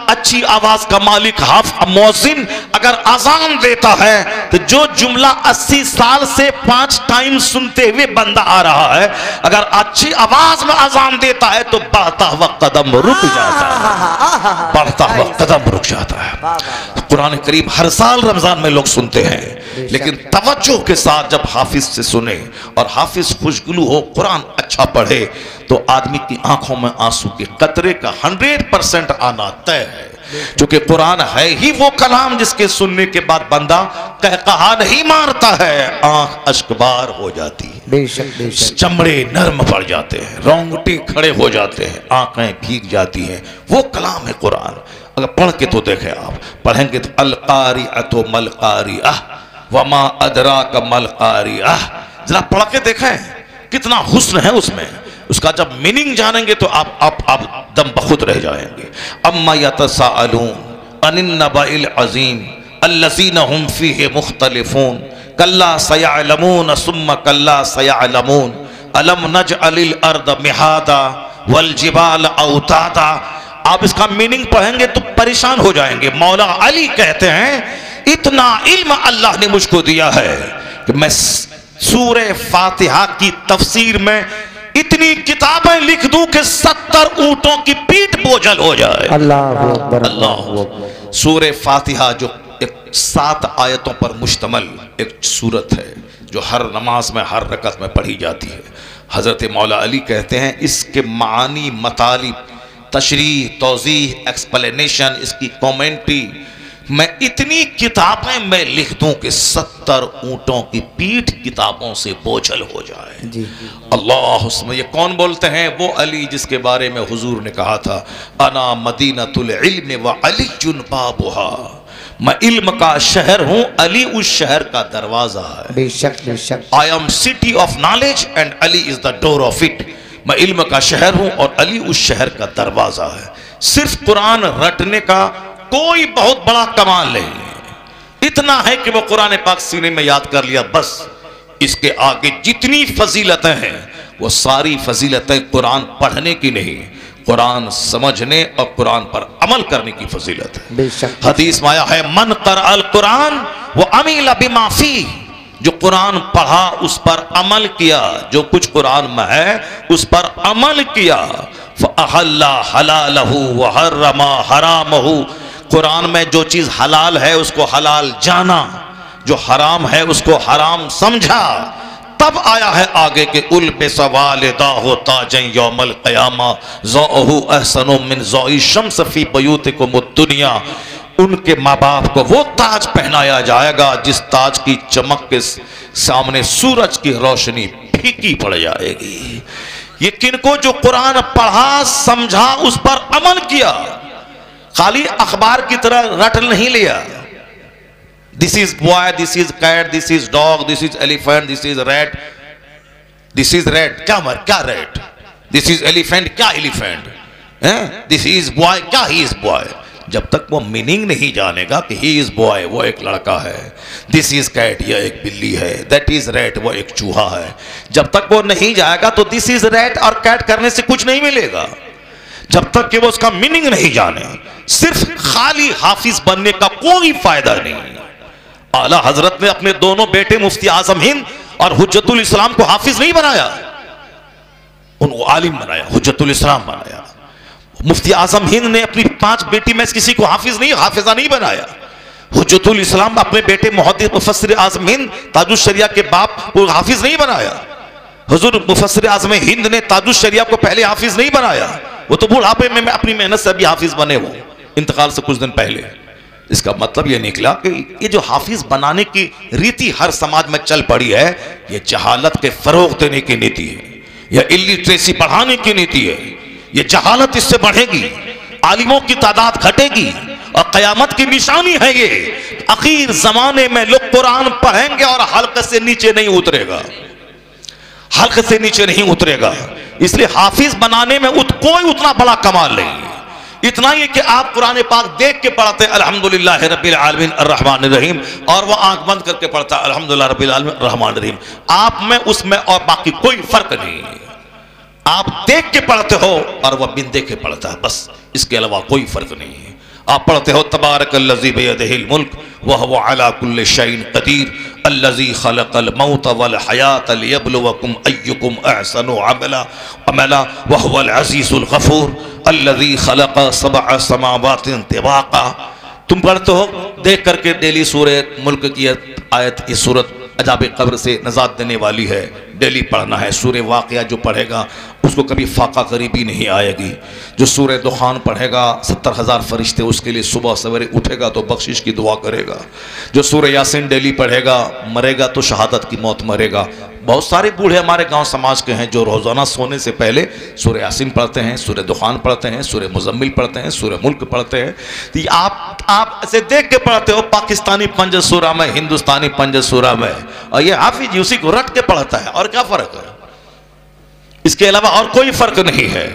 अच्छी आवाज का मालिक मौज़िन अगर अजान देता है, तो जो जुमला 80 साल से 5 टाइम सुनते हुए बंदा आ रहा है, अगर अच्छी आवाज में अजान देता है तो बढ़ता हुआ कदम रुक जाता है, बढ़ता हुआ कदम रुक जाता है। कुरान करीम हर साल रमजान में लोग सुनते हैं, लेकिन तवज्जो के साथ जब हाफिज से सुने और हाफिज खुशगुलू हो, कुरान अच्छा पढ़े, तो आदमी की आंखों में आंसू के कतरे का 100% आना तय है। क्योंकि कुरान है ही वो कलाम जिसके सुनने के बाद बंदा कहा नहीं मारता है, आंख अश्कबार हो जाती है, चमड़े नरम पड़ जाते हैं, रोंगटे खड़े हो जाते हैं, आंखें भीग जाती हैं। वो कलाम है कुरान। अगर पढ़ के तो देखें, आप पढ़ेंगे तो अल क़ारिअतु मल क़ारिअह वमा अदराक मल क़ारिअह जरा पढ़ के देखें कितना हुस्न है उसमें। उसका जब मीनिंग जानेंगे तो आप दम बखुद रह जाएंगे। अम्मा यतसाअलून अनिन नबाइल अज़ीम अल्लज़ीना हुम फ़ीहि मुख्तलिफ़ून कल्ला सयअलमून सुम्मा कल्ला सयअलमून अलम नजअलिल अर्द मिहादा वल जिबाल औतादा। आप इसका मीनिंग पढ़ेंगे तो परेशान हो जाएंगे। मौला अली कहते हैं इतना इल्म अल्लाह ने मुझको दिया है कि मैं सूरे फातिहा की तफसीर में इतनी किताबें लिख दूं कि 70 ऊंटों की पीठ बोझल हो जाए। अल्लाहु अकबर, अल्लाहु अकबर। सूरे फातिहा जो एक 7 आयतों पर मुश्तमल एक सूरत है जो हर नमाज में हर रकत में पढ़ी जाती है। हजरत मौला अली कहते हैं इसके मानी मतालिब तशरीह तौज़ीह एक्सप्लेनेशन इसकी कमेंट्री मैं इतनी किताबें मैं लिख दूं कि 70 ऊंटों की पीठ किताबों से बोझल हो जाए जी। अल्लाह उसमें ये कौन बोलते हैं? वो अली जिसके बारे में हुजूर ने कहा था अना मदीनतुल इल्म व अलीजुन बाबुहा, मैं इल्म का शहर हूं, अली उस शहर का दरवाजा है। बेशक बेशक। I am city of knowledge and Ali is the door of it. मैं इल्म का शहर हूं और अली उस शहर का दरवाजा है। सिर्फ कुरान रटने का कोई बहुत बड़ा कमाल नहीं, इतना है कि वो कुरान पाक सीने में याद कर लिया बस। इसके आगे जितनी फजीलतें हैं वो सारी फजीलतें कुरान पढ़ने की नहीं, कुरान समझने और कुरान पर अमल करने की फजीलत है। बेशक। हदीस में आया है मन कर अल कुरान वो अमील बिमा फी, जो कुरान पढ़ा उस पर अमल किया, जो कुछ कुरान में है उस पर अमल किया। फअहल्ला हलालहु व हर्रमा हरामहु, कुरान में जो चीज हलाल है उसको हलाल जाना, जो हराम है उसको हराम समझा। तब आया है आगे के उल बेसवालिदा होता जै यौमल क़यामा ज़ौहु अहसनु मिन ज़ौइ शम्स फी बयूतिकुम दुनिया। उनके माँ बाप को वो ताज पहनाया जाएगा जिस ताज की चमक के सामने सूरज की रोशनी फीकी पड़ जाएगी। ये किनको? जो कुरान पढ़ा समझा उस पर अमल किया, खाली अखबार की तरह रट नहीं लिया। This is boy, this is cat, this is dog, this is elephant, this is rat, this is rat क्या रैट, दिस इज एलिफेंट क्या एलिफेंट, दिस इज बॉय क्या ही इज बॉय। जब तक वो मीनिंग नहीं जानेगा कि ही इज बॉय वो एक लड़का है, दिस इज कैट यह एक बिल्ली है, दैट इज रैट वो एक चूहा है, जब तक वो नहीं जाएगा तो दिस इज रैट और कैट करने से कुछ नहीं मिलेगा। जब तक कि वो उसका मीनिंग नहीं जाने, सिर्फ खाली हाफिज बनने का कोई फायदा नहीं। आला हजरत ने अपने दोनों बेटे मुफ्ती आजम हिंद और हुज्जतुल इस्लाम को हाफिज नहीं बनाया, उनको आलिम बनाया, हुज्जतुल इस्लाम बनाया। मुफ्ती आजम हिंद ने अपनी 5 बेटी में किसी को हाफिजा नहीं बनाया। हुज्जतुल इस्लाम अपने बेटे मुहद्दिस मुफस्सिर आजम हिंद ताजुश शरिया के बाप को हाफिज नहीं बनाया। हुजूर मुफस्सिर आजम हिंद ने ताजुश शरिया को पहले हाफिज नहीं बनाया, वो तो बुढ़ापे में अपनी मेहनत से अभी हाफिज बने, वो इंतकाल से कुछ दिन पहले। इसका मतलब यह निकला कि ये जो हाफिज बनाने की रीति हर समाज में चल पड़ी है, ये जहालत के फरोग देने की नीति है, यह इलिटरेसी बढ़ाने की नीति है। ये जहालत इससे बढ़ेगी, आलिमों की तादाद घटेगी और कयामत की निशानी है ये। आखिर जमाने में लोग कुरान पढ़ेंगे और हल्के से नीचे नहीं उतरेगा, हल्के से नीचे नहीं उतरेगा। इसलिए हाफिज बनाने में कोई उतना बड़ा कमाल नहीं है। इतना ही कि आप कुरान पाक देख के पढ़ते अल्हम्दुलिल्लाह रब्बिल आलमीन अर्रहमानिर रहीम, और वह आंख बंद करके पढ़ता अल्हम्दुलिल्लाह रब्बिल आलमीन अर्रहमानिर रहीम। आप में उसमें और बाकी कोई फर्क नहीं है। आप देख के पढ़ते हो और वह बिन देख के पढ़ता है, बस इसके अलावा कोई फर्क नहीं है। आप पढ़ते हो तबारकल्लज़ी बियदिहिल मुल्क व हुवा अला कुल्लि शैइन क़दीर अल्लज़ी खलक़ल मौत वल हयात लियब्लुवकुम अय्युकुम अहसनु अमला व हुवल अज़ीज़ुल गफ़ूर अल्लज़ी खलक़ सबअ समावातिन तिबाक़ा। तुम पढ़ते हो देख करके डेली सूरह मुल्क की आयत, इस सूरत अजाब कब्र से नजात देने वाली है, डेली पढ़ना है। सूरह वाक़िया जो पढ़ेगा उसको कभी फाका करीबी नहीं आएगी। जो सूरह दुखान पढ़ेगा 70,000 फरिश्ते उसके लिए सुबह सवेरे उठेगा तो बख्शिश की दुआ करेगा। जो सूरह यासीन डेली पढ़ेगा मरेगा तो शहादत की मौत मरेगा, बहुत सारे बूढ़े हमारे गांव समाज के हैं जो रोजाना सोने से पहले सूरह यासीन पढ़ते हैं, सूरह दुखान पढ़ते हैं, सूरह मुजम्मिल पढ़ते हैं, सूरह मुल्क पढ़ते हैं। तो आप ऐसे देख के पढ़ते हो पाकिस्तानी पंज सूरा में, हिंदुस्तानी पंज सूरा में, और ये हाफिज उसी को रट के पढ़ता है। और क्या फर्क है? इसके अलावा और कोई फर्क नहीं है।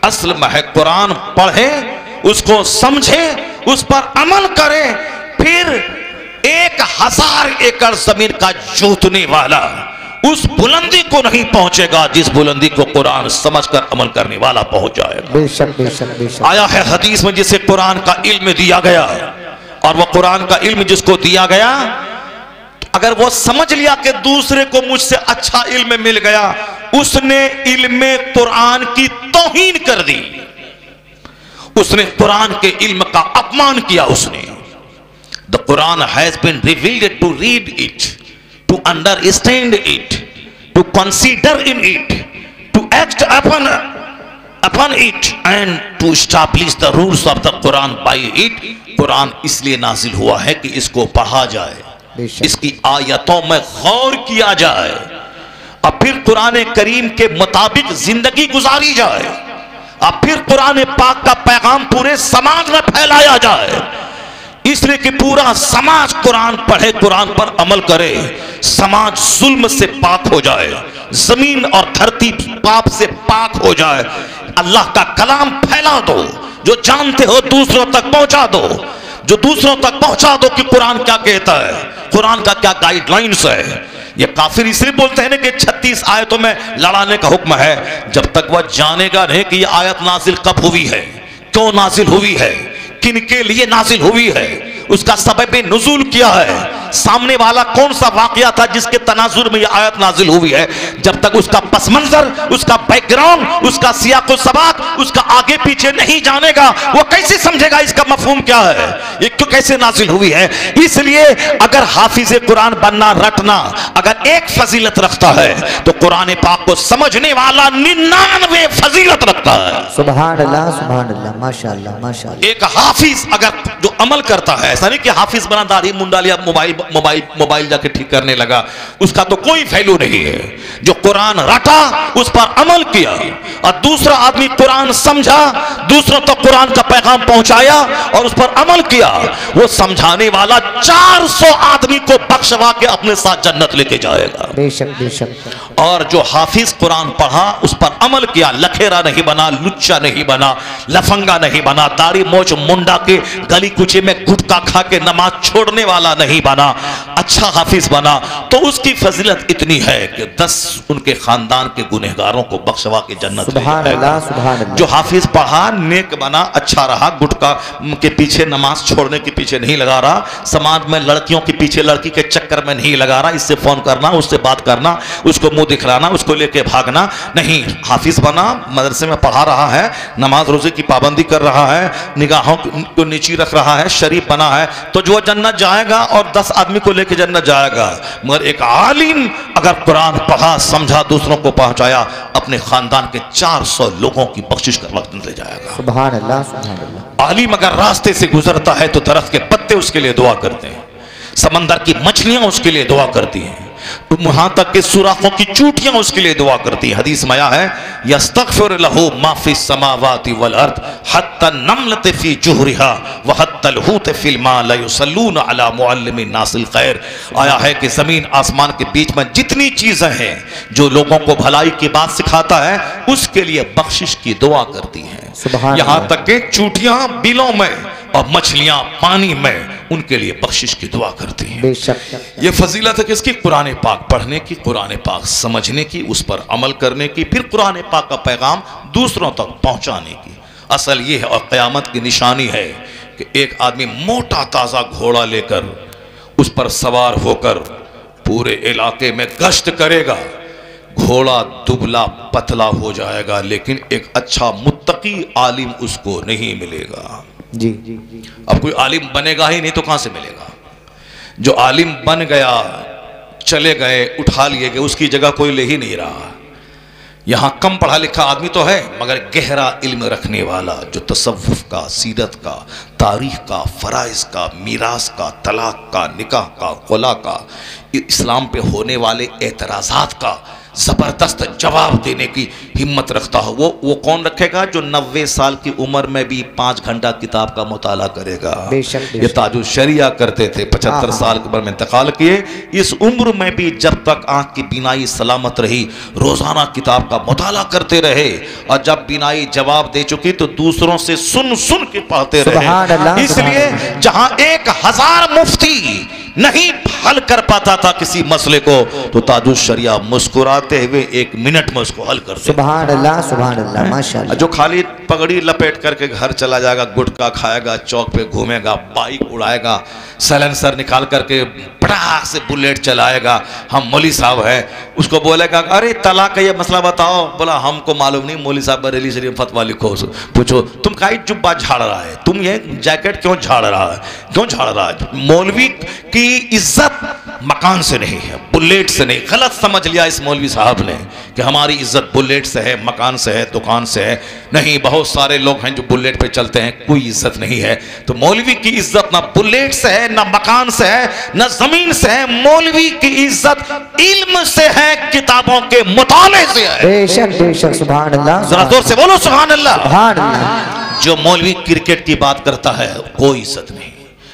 असल में है कुरान पढ़े, उसको समझे, उस पर अमल करें, फिर 1000 एकड़ जमीन का जोतने वाला उस बुलंदी को नहीं पहुंचेगा जिस बुलंदी को कुरान समझकर अमल करने वाला पहुंच जाएगा। बेशक बेशक बेशक। आया है हदीस में जिसे कुरान का इल्म दिया गया, और वह कुरान का इल्म जिसको दिया गया, अगर वो समझ लिया कि दूसरे को मुझसे अच्छा इल्म मिल गया, उसने इल्म कुरान की तौहीन कर दी, उसने कुरान के इल्म का अपमान किया। उसने The Quran has been revealed to read it, to understand it, to consider in it, to act upon it, and to establish the rules of the Quran by it. Quran इसलिए नाजिल हुआ है कि इसको पढ़ा जाए, इसकी आयतों में गौर किया जाए, अब फिर कुरान करीम के मुताबिक जिंदगी गुजारी जाए, अब फिर कुरान पाक का पैगाम पूरे समाज में फैलाया जाए। इसलिए कि पूरा समाज कुरान पढ़े, कुरान पर अमल करे, समाज जुल्म से पाक हो जाए, जमीन और धरती पाप से पाक हो जाए। अल्लाह का कलाम फैला दो, जो जानते हो दूसरों तक पहुंचा दो, जो दूसरों तक पहुंचा दो कि कुरान क्या कहता है, कुरान का क्या गाइडलाइंस है। ये काफिर इसलिए बोलते हैं ना कि 36 आयतों में लड़ाने का हुक्म है, जब तक वह जानेगा नहीं कि यह आयत नाजिल कब हुई है, क्यों नाजिल हुई है, किन के लिए नाजिल हुई है, उसका सबब नुज़ूल क्या है, सामने वाला कौन सा वाकया था जिसके तनाजुर में यह आयत नाजिल हुई है, जब तक उसका पस मंजर, उसका बैकग्राउंड, उसका सियाक़ो सबाक़, उसका आगे पीछे नहीं जानेगा, वो कैसे समझेगा इसका मफहूम क्या है, ये क्यों कैसे नाजिल हुई है। इसलिए अगर हाफिज कुरान बनना, रटना अगर एक फजीलत रखता है तो कुरान पाक को समझने वाला 99 फजीलत रखता है। सुभान अल्लाह, सुभान अल्लाह, माशाअल्लाह माशाअल्लाह। एक हाफिज अगर जो अमल करता है, ऐसा नहीं कि हाफिज बना, दाढ़ी मुंडा लिया, मोबाइल जाके ठीक करने लगा, उसका तो कोई वैल्यू नहीं है। जो कुरान रटा, उस पर अमल किया, और दूसरा आदमी कुरान समझा, दूसरों तक तो कुरान का पैगाम पहुंचाया और उस पर अमल किया, वो समझाने वाला 400 आदमी को बख्शवा के अपने साथ जन्नत लेके जाएगा। बेशक बेशक। और जो हाफिज कुरान पढ़ा, उस पर अमल किया, लखेरा नहीं बना, लुच्चा नहीं बना, लफंगा नहीं बना, दाढ़ी मोच मुंडा के गली कुचे में गुटखा खा के नमाज छोड़ने वाला नहीं बना, अच्छा हाफिज बना, तो उसकी फजीलत इतनी है कि 10 उनके खानदान के गुनहगारों को बख्शवा के जन्नत ले जाएगा। जो हाफिज पढ़ा, नेक बना, अच्छा रहा, गुटखा के पीछे, नमाज छोड़ने के पीछे नहीं लगा रहा, समाज में लड़कियों के पीछे, लड़की के चक्कर में नहीं लगा रहा, इससे फोन करना, उससे बात करना, उसको मुंह दिखलाना, उसको लेके भागना नहीं, हाफिज बना, मदरसे में पढ़ा रहा है, नमाज रोजे की पाबंदी कर रहा है, निगाहों को नीची रख रहा है, शरीफ बना है, तो जो जन्नत जाएगा और 10 आदमी को लेके जन्नत जाएगा। मगर एक आलिम अगर कुरान पढ़ा, समझा, दूसरों को पहुंचाया, अपने खानदान के 400 लोगों की बख्शिश कर वक्त ले जाएगा। सुभान अल्लाह, सुभान अल्लाह। आलिम अगर रास्ते से गुजरता है तो दरख्त के पत्ते उसके लिए दुआ करते हैं, समंदर की मछलियां उसके लिए दुआ करती हैं, वहां तक के सुराखों की चूटियां उसके लिए दुआ करती है। हदीस में आया है, यस्तगफिर लहू मा फिस समावाति वल अर्द हत्ता नमलत फी जुहरिहा व हत्तल हूत फिल मा ला युसल्लून अला मुअल्लिमिन नासिल खैर। आया है कि जमीन आसमान के बीच में जितनी चीजें हैं जो लोगों को भलाई की बात सिखाता है, उसके लिए बख्शिश की दुआ करती हैं। यहां तक के चूटियां बिलों में और मछलियां पानी में, उनके लिए बख्शिश की दुआ करती हैं। ये फजीलत है किसकी? कुरान पाक पढ़ने की, कुरान पाक समझने की, उस पर अमल करने की, फिर कुरान पाक का पैगाम दूसरों तक पहुंचाने की। असल ये है और क़यामत की निशानी है कि एक आदमी मोटा ताज़ा घोड़ा लेकर उस पर सवार होकर पूरे इलाके में गश्त करेगा। घोड़ा दुबला पतला हो जाएगा, लेकिन एक अच्छा मुत्तकी आलिम उसको नहीं मिलेगा। जी। अब कोई आलिम बनेगा ही नहीं तो कहां से मिलेगा? जो आलिम बन गया, चले गए, उठा लिए गए, उसकी जगह कोई ले ही नहीं रहा। यहाँ कम पढ़ा लिखा आदमी तो है मगर गहरा इल्म रखने वाला, जो तसव्वुफ का, सीरत का, तारीख का, फ़राइज़ का, मीरास का, तलाक का, निकाह का, खुला का, इस्लाम पे होने वाले एतराज़ात का ज़बरदस्त जवाब देने की हिम्मत रखता हो, वो कौन रखेगा? जो 90 साल की उम्र में भी 5 घंटा किताब का मुताला करेगा। ये ताजुल शरिया करते थे, 75 साल की उम्र में इंतकाल किए। इस उम्र में भी जब तक आँख की बीनाई सलामत रही रोज़ाना किताब का मुताला करते रहे, और जब बीनाई जवाब दे चुकी तो दूसरों से सुन सुन के पढ़ते रहे। इसलिए जहाँ 1000 मुफ्ती नहीं हल कर पाता था किसी मसले को, तो ताजुल शरिया मुस्कुराते हुए 1 मिनट में उसको हल कर दे। सुभान अल्लाह माशाअल्लाह। जो खाली पगड़ी लपेट करके घर चला जाएगा, गुटखा खाएगा, चौक पे घूमेगा, बाइक उड़ाएगा, साइलेंसर निकाल करके पटाख से बुलेट चलाएगा, हम मौली साहब हैं, उसको बोलेगा अरे तलाक का ये मसला बताओ, बोला हमको मालूम नहीं, मौली साहब बरेली शरीफ फतवा लिखो। पूछो तुम काई जुब्बा झाड़ रहा है, तुम ये जैकेट क्यों झाड़ रहा है, क्यों झाड़ रहा है? मौलवी की इज्जत मकान से नहीं है, बुलेट से नहीं। गलत समझ लिया इस मौलवी साहब ने कि हमारी इज्जत बुलेट से है, मकान से है, दुकान से है। नहीं, बहुत सारे लोग हैं जो बुलेट पे चलते हैं, कोई इज्जत नहीं है। तो मौलवी की इज्जत ना बुलेट से है, ना मकान से है, ना जमीन से है। मौलवी की इज्जत इल्म से है, किताबों के मुताले से है। बेशक बेशक, सुभान अल्लाह। जरा जोर से बोलो सुभान अल्लाह। सुभान अल्लाह। जो मौलवी क्रिकेट की बात करता है कोई इज्जत नहीं।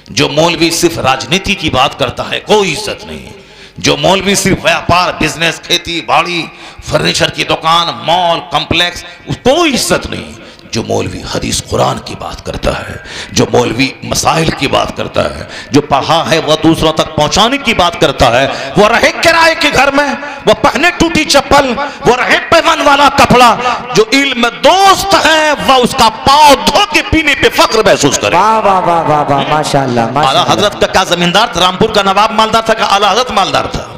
जो मौलवी सिर्फ राजनीति की बात करता है कोई इज्जत नहीं। जो मौलवी सिर्फ व्यापार, बिजनेस, खेती बाड़ी, फर्नीचर की दुकान, मॉल, कॉम्प्लेक्स, कोई इज्जत नहीं। जो मौलवी हदीस कुरान की बात करता है, जो मौलवी मसाइल की बात करता है, जो पढ़ा है वह दूसरों तक पहुंचाने की बात करता है, वो रहे किराए के घर में, वो पहने टूटी चप्पल, वो रहे पैमान वाला कपड़ा, जो इल्म दोस्त है वह उसका पांव धो के पीने पे फख्र महसूस करे। वाह वाह वाह वाह वाह, माशाअल्लाह। आला हजरत का क्या जमींदार था? रामपुर का नवाब मालदार था, का आला हजरत मालदार था?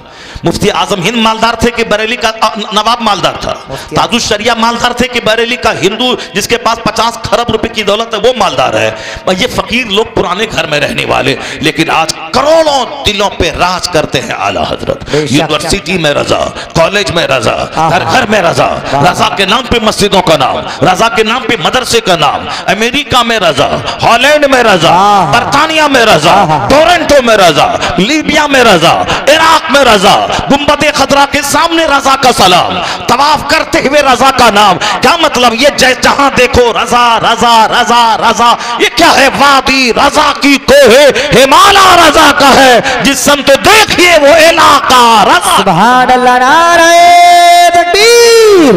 मुफ्ती आजम हिंद मालदार थे कि बरेली का नवाब मालदार था? ताजुल शरिया मालदार थे कि बरेली का हिंदू जिसके पास 50 खरब रुपए की दौलत है वो मालदार है? ये फकीर लोग पुराने घर में रहने वाले, लेकिन आज करोड़ों दिलों पे राज करते हैं आला हजरत। यूनिवर्सिटी में रजा, कॉलेज में रजा, हर घर में रजा, रजा के नाम पे मस्जिदों का नाम, रजा के नाम पे मदरसे का नाम, अमेरिका में रजा, हॉलैंड में रजा, बर्तानिया में रजा, टोरंटो में रजा, लीबिया में रजा, इराक में रजा, गुंबद खतरा के सामने रजा का सलाम, तवाफ करते हुए रजा का नाम। क्या मतलब? ये जहां देखो रजा रजा रजा रजा। ये क्या है? वादी रजा की कोहे हिमालय रजा का है, जिस संत देखिए वो इलाका रजा। सुभान अल्लाह। नारे तकबीर,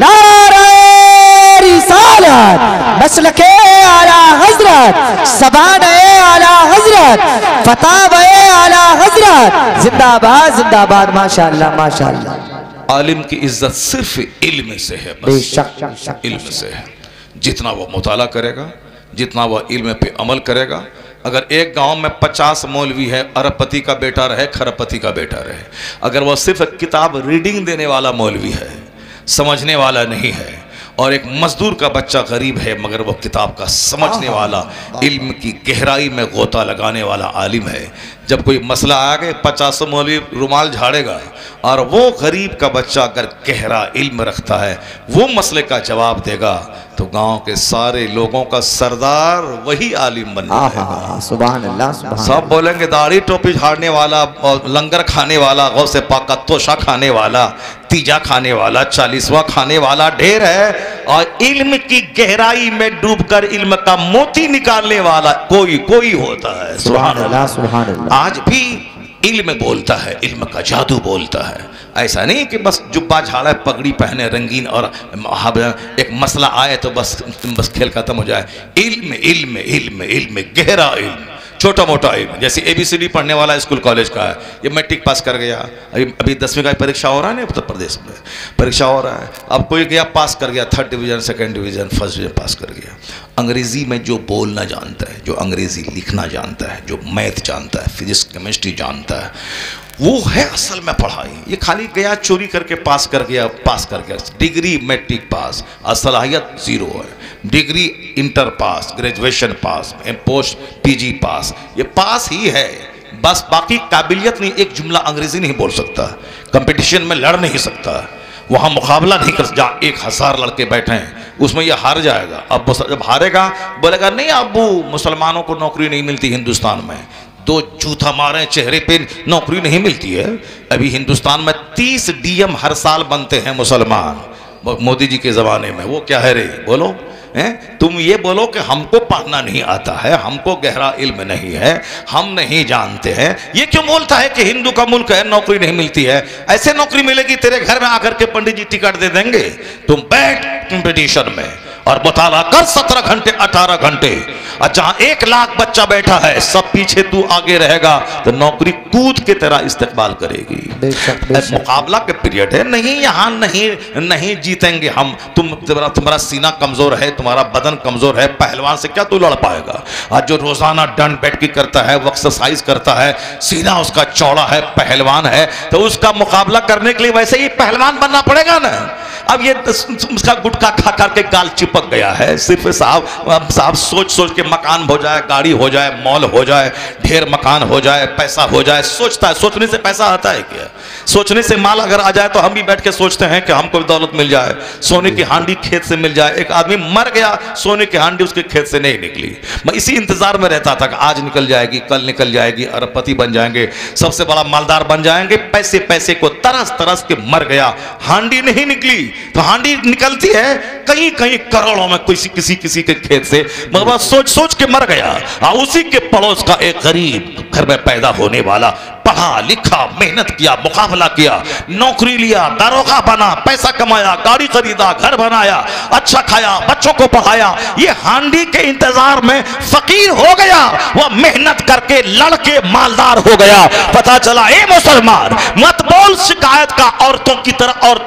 नारे रिसालत, मसलके आला हजरत, सबाने आला हजरत, फतावे आला हजरत, जिंदाबाद जिंदाबाद। माशाअल्लाह माशाअल्लाह। आलिम की इज्जत सिर्फ इल्म से है, बस इल्म से है। जितना वो मुताला करेगा, जितना वह इल्म पे अमल करेगा। अगर एक गांव में 50 मौलवी है, अरबपति का बेटा रहे, खरबपति का बेटा रहे, अगर वह सिर्फ किताब रीडिंग देने वाला मौलवी है, समझने वाला नहीं है, और एक मजदूर का बच्चा गरीब है मगर वो किताब का समझने वाला, इल्म की गहराई में गोता लगाने वाला आलिम है, जब कोई मसला आ गया 50 मौलवी रुमाल झाड़ेगा, और वो गरीब का बच्चा अगर गहरा इल्म रखता है वो मसले का जवाब देगा, तो गांव के सारे लोगों का सरदार वही आलिम बन जाएगा। सुभान अल्लाह सुभान। सब बोलेंगे दाढ़ी टोपी झाड़ने वाला, और लंगर खाने वाला, गौसे पाक का तोशा खाने वाला, तीजा खाने वाला, 40वां खाने वाला ढेर है, और इल्म की गहराई में डूबकर इल्म का मोती निकालने वाला कोई होता है। सुभान अल्लाह सुभान अल्लाह। आज भी इल्म बोलता है, इल्म का जादू बोलता है। ऐसा नहीं कि बस जुब्बा झाड़ा, पगड़ी पहने रंगीन, और एक मसला आए तो बस खेल खत्म हो जाए। इल्म इल्म इल्म इल्म, गहरा इल्म, छोटा मोटा इल्म। जैसे ABCD पढ़ने वाला स्कूल कॉलेज का है, ये मैट्रिक पास कर गया, अभी 10वीं का परीक्षा हो रहा है ना उत्तर प्रदेश में, परीक्षा हो रहा है। अब कोई गया पास कर गया, 3rd division, 2nd division, 1st division pass कर गया। अंग्रेज़ी में जो बोलना जानता है, जो अंग्रेज़ी लिखना जानता है, जो मैथ जानता है, फिजिक्स केमिस्ट्री जानता है, वो है असल में पढ़ाई। ये खाली गया चोरी करके पास कर गया, डिग्री मैट्रिक पास, असलाहियत 0 है। Degree inter pass, graduation pass, post PG पास, ये पास ही है बस, बाकी काबिलियत नहीं। एक जुमला अंग्रेजी नहीं बोल सकता, कंपटीशन में लड़ नहीं सकता, वहां मुकाबला नहीं कर, जहाँ 1000 लड़के बैठे हैं उसमें ये हार जाएगा। अब जब हारेगा बोलेगा नहीं अबू मुसलमानों को नौकरी नहीं मिलती हिंदुस्तान में, 2 जूता मारे चेहरे पे नौकरी नहीं मिलती है। अभी हिंदुस्तान में 30 डीएम हर साल बनते हैं मुसलमान, मोदी जी के ज़माने में। वो क्या है रे, बोलो तुम ये बोलो कि हमको पढ़ना नहीं आता है, हमको गहरा इल्म नहीं है, हम नहीं जानते हैं। ये क्यों बोलता है कि हिंदू का मुल्क है नौकरी नहीं मिलती है? ऐसे नौकरी मिलेगी तेरे घर में आकर के पंडित जी टिकट दे देंगे, तुम बैठ कंपटीशन में और मुताला कर 17 घंटे 18 घंटे। और जहां 1 लाख बच्चा बैठा है सब पीछे तू आगे रहेगा तो नौकरी कूद के तरह इस्तेकबाल करेगी। मुकाबला के पीरियड है, नहीं यहाँ नहीं जीतेंगे हम। तुम्हारा सीना कमजोर है, तुम्हारा बदन कमजोर है, पहलवान से क्या तू लड़ पाएगा? आज जो रोजाना दंड बैठ की करता है, वो एक्सरसाइज करता है, सीना उसका चौड़ा है, पहलवान है, तो उसका मुकाबला करने के लिए वैसे ही पहलवान बनना पड़ेगा ना। अब ये उसका गुटखा खा करके गाल चिपक गया है। सिर्फ साहब सोच सोच के मकान हो जाए, गाड़ी हो जाए, मॉल हो जाए, ढेर मकान हो जाए, पैसा हो जाए, सोचता है। सोचने से पैसा आता है क्या? सोचने से माल अगर आ जाए तो हम भी बैठ के सोचते हैं कि हमको दौलत मिल जाए, सोने की हांडी खेत से मिल जाए। एक आदमी मर गया, सोने की हांडी उसके खेत से नहीं निकली। मैं इसी इंतजार में रहता था कि आज निकल जाएगी, कल निकल जाएगी, अरबपति बन जाएंगे, सबसे बड़ा मालदार बन जाएंगे। पैसे पैसे को तरस तरस के मर गया, हांडी नहीं निकली। तो हांडी निकलती है कहीं कहीं करोड़ों में, किसी के खेत से, मगर सोच सोच के मर गया। उसी के पड़ोस का एक गरीब घर में पैदा होने वाला, पढ़ा लिखा, मेहनत किया, मुकाबला किया, नौकरी लिया, दारोगा बना, पैसा कमाया, गाड़ी खरीदा, घर बनाया, अच्छा खाया, बच्चों को पढ़ाया। ये हांडी के इंतजार में फकीर हो गया, वह मेहनत करके लड़के मालदार हो गया। पता चला ए मुसलमान मत बोल शिकायत का, औरतों